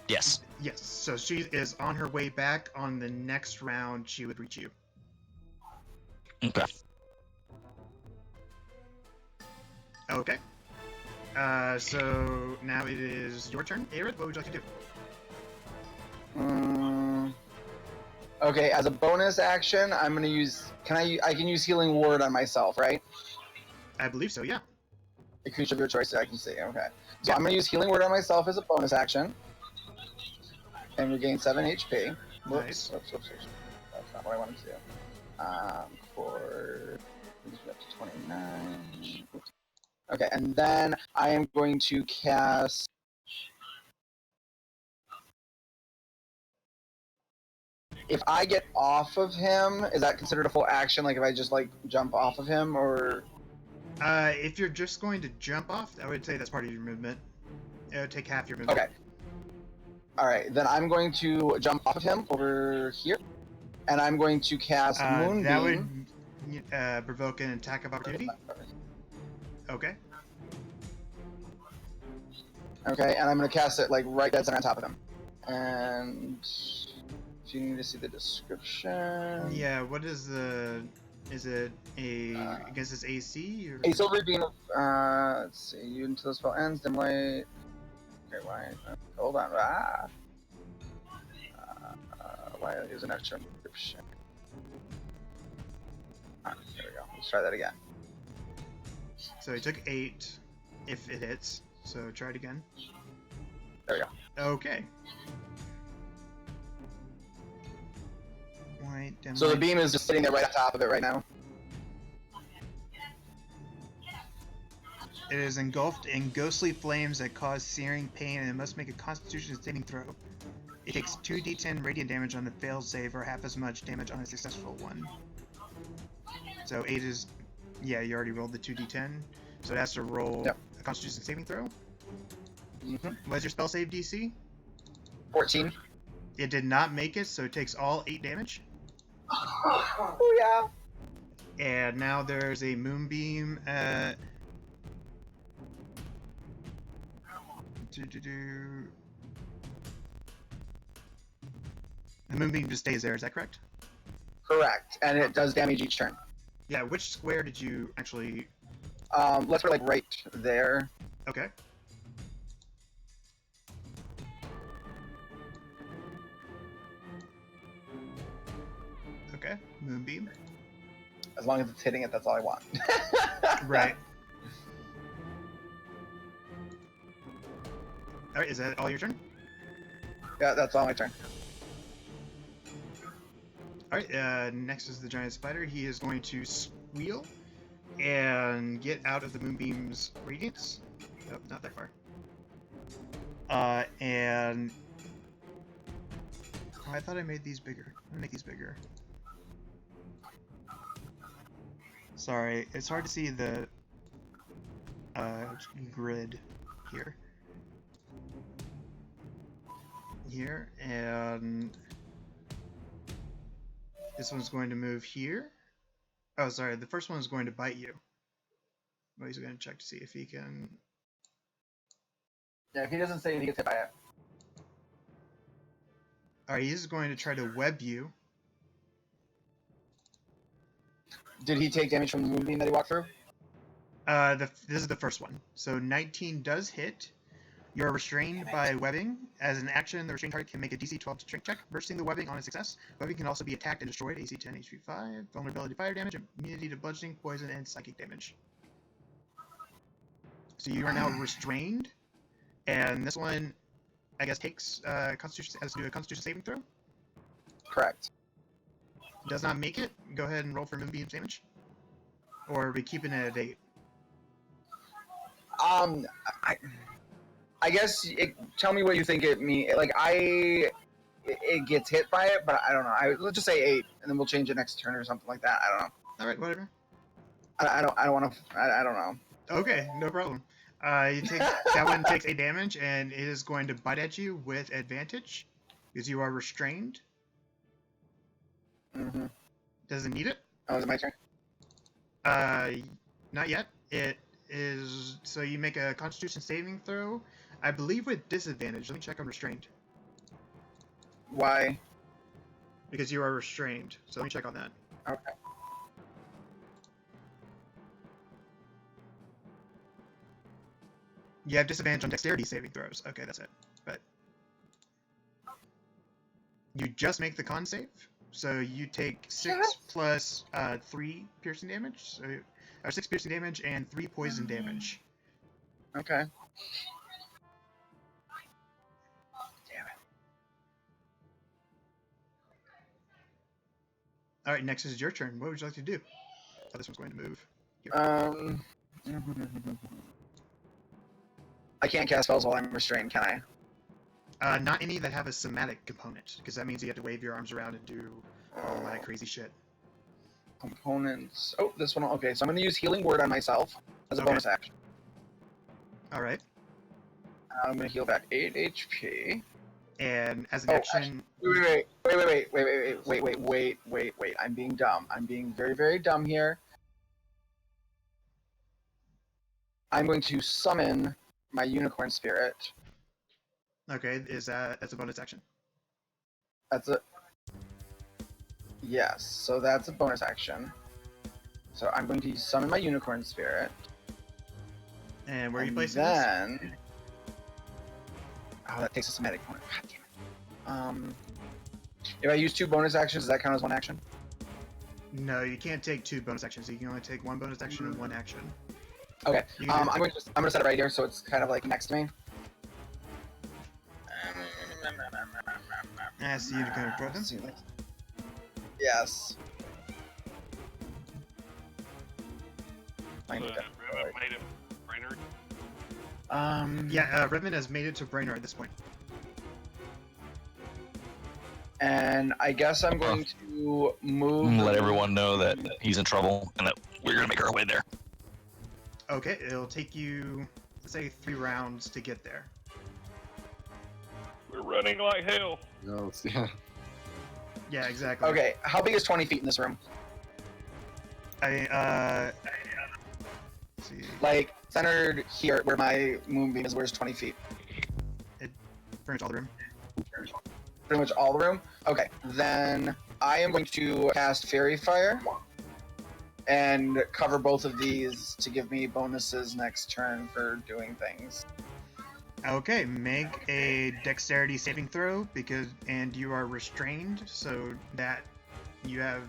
Yes.
Yes. So she is on her way back. On the next round, she would reach you.
Okay.
Okay. So now it is your turn, Aerith. What would you like to do?
Okay, as a bonus action, I'm gonna use. I can use Healing Ward on myself, right?
I believe so. Yeah.
A creature of your choice that I can see. Okay. So I'm gonna use Healing Word on myself as a bonus action. And regain 7 HP. Whoops,
Nice.
whoops. That's not what I wanted to do. For up to 29. Oops. Okay, and then I am going to cast. If I get off of him, is that considered a full action? Like if I just like jump off of him, or?
If you're just going to jump off, I would say that's part of your movement. It would take half your movement.
Okay. All right, then I'm going to jump off of him over here, and I'm going to cast Moonbeam.
That would provoke an attack of opportunity. Okay.
Okay, and I'm going to cast it like right dead center on top of him. And if you need to see the description.
Yeah. What is the? Is it against his AC? Or?
A silver beam of let's see, you until the spell ends, dim light. Okay, why? Hold on. Why use an extra description? Here we go. Let's try that again.
So he took 8, if it hits. So try it again.
There we go.
Okay. White, dim
So the
light.
beam is just sitting there right on top of it right now.
It is engulfed in ghostly flames that cause searing pain, and it must make a Constitution saving throw. It takes 2d10 radiant damage on a failed save, or half as much damage on a successful one. So 8 is, yeah, you already rolled the 2d10, so it has to roll
Yep.
a Constitution saving throw.
Mm-hmm.
What's your spell save DC?
14.
It did not make it, so it takes all 8 damage.
Oh yeah.
And now there's a moonbeam. The moonbeam just stays there. Is that correct?
Correct, and it does damage each turn.
Yeah. Which square did you actually?
Let's put like right there.
Okay. Okay. Moonbeam.
As long as it's hitting it, that's all I want.
Right. All right. Is that all your turn?
Yeah, that's all my turn.
All right. Next is the giant spider. He is going to squeal and get out of the moonbeam's radiance. Nope, not that far. And oh, I thought I made these bigger. I'm gonna make these bigger. Sorry, it's hard to see the grid here. Here, and this one's going to move here. Oh, sorry, the first one is going to bite you. Well, he's going to check to see if he can.
Yeah, if he doesn't say it, he gets hit by it.
All right, he's going to try to web you.
Did he take damage from the moonbeam that he walked through?
This is the first one. So 19 does hit. You're restrained by webbing. As an action, the restrained target can make a DC 12 strength check, bursting the webbing on a success. Webbing can also be attacked and destroyed. AC 10, HP 5, vulnerability to fire damage, immunity to bludgeoning, poison, and psychic damage. So you are now restrained, and this one, I guess, takes Constitution has to do a Constitution saving throw.
Correct.
Does not make it. Go ahead and roll for moonbeam damage, or are we keeping it at 8?
I guess tell me what you think it means. Like it gets hit by it, but I don't know. Let's just say 8, and then we'll change it next turn or something like that. I don't know.
All right, whatever.
I don't want to. I don't know.
Okay, no problem. You take that one takes 8 damage, and it is going to bite at you with advantage because you are restrained.
Mm-hmm.
Does it need it?
Oh, is it my turn?
Not yet. It is. So you make a Constitution saving throw, I believe with disadvantage. Let me check on restrained.
Why?
Because you are restrained. So let me check on that.
Okay.
You have disadvantage on dexterity saving throws. Okay, that's it. But you just make the con save. So you take 6 plus 3 piercing damage. So, or 6 piercing damage and 3 poison damage.
Okay. Damn it.
All right, next is your turn. What would you like to do? Oh, this one's going to move. Here.
I can't cast spells while I'm restrained, can I?
Not any that have a somatic component, because that means you have to wave your arms around and do all that crazy shit.
Components. Oh, this one. Okay, so I'm going to use Healing Word on myself as a
Okay.
bonus action.
All right.
I'm going to heal back 8 HP.
And as an action,
Wait. I'm being dumb. I'm being very, very dumb here. I'm going to summon my unicorn spirit.
okay, that's a bonus action.
That's a... Yes, so that's a bonus action. So I'm going to summon my unicorn spirit.
And where are you
and
placing this?
then... Oh, that takes a somatic point. God damn it. If I use 2 bonus actions, does that count as 1 action?
No, you can't take 2 bonus actions. You can only take 1 bonus action and 1 action.
Okay.
You can
I'm gonna set it right here, so it's kind of like next to me.
Ask you to kind of throw them.
Yes.
Made it, Branor.
Yeah, Redmond has made it to Branor at this point.
And I guess I'm going to move.
Let everyone know that he's in trouble and that we're gonna make our way there.
Okay, it'll take you, let's say, 3 rounds to get there.
We're running like hell.
No, yeah.
Yeah, exactly.
Okay, how big is 20 feet in this room?
Let's see.
Like, centered here, where my moonbeam is, where's 20 feet?
Pretty much all the room.
Pretty much all the room? Okay, then I am going to cast Fairy Fire and cover both of these to give me bonuses next turn for doing things.
Okay, make a dexterity saving throw and you are restrained, so that you have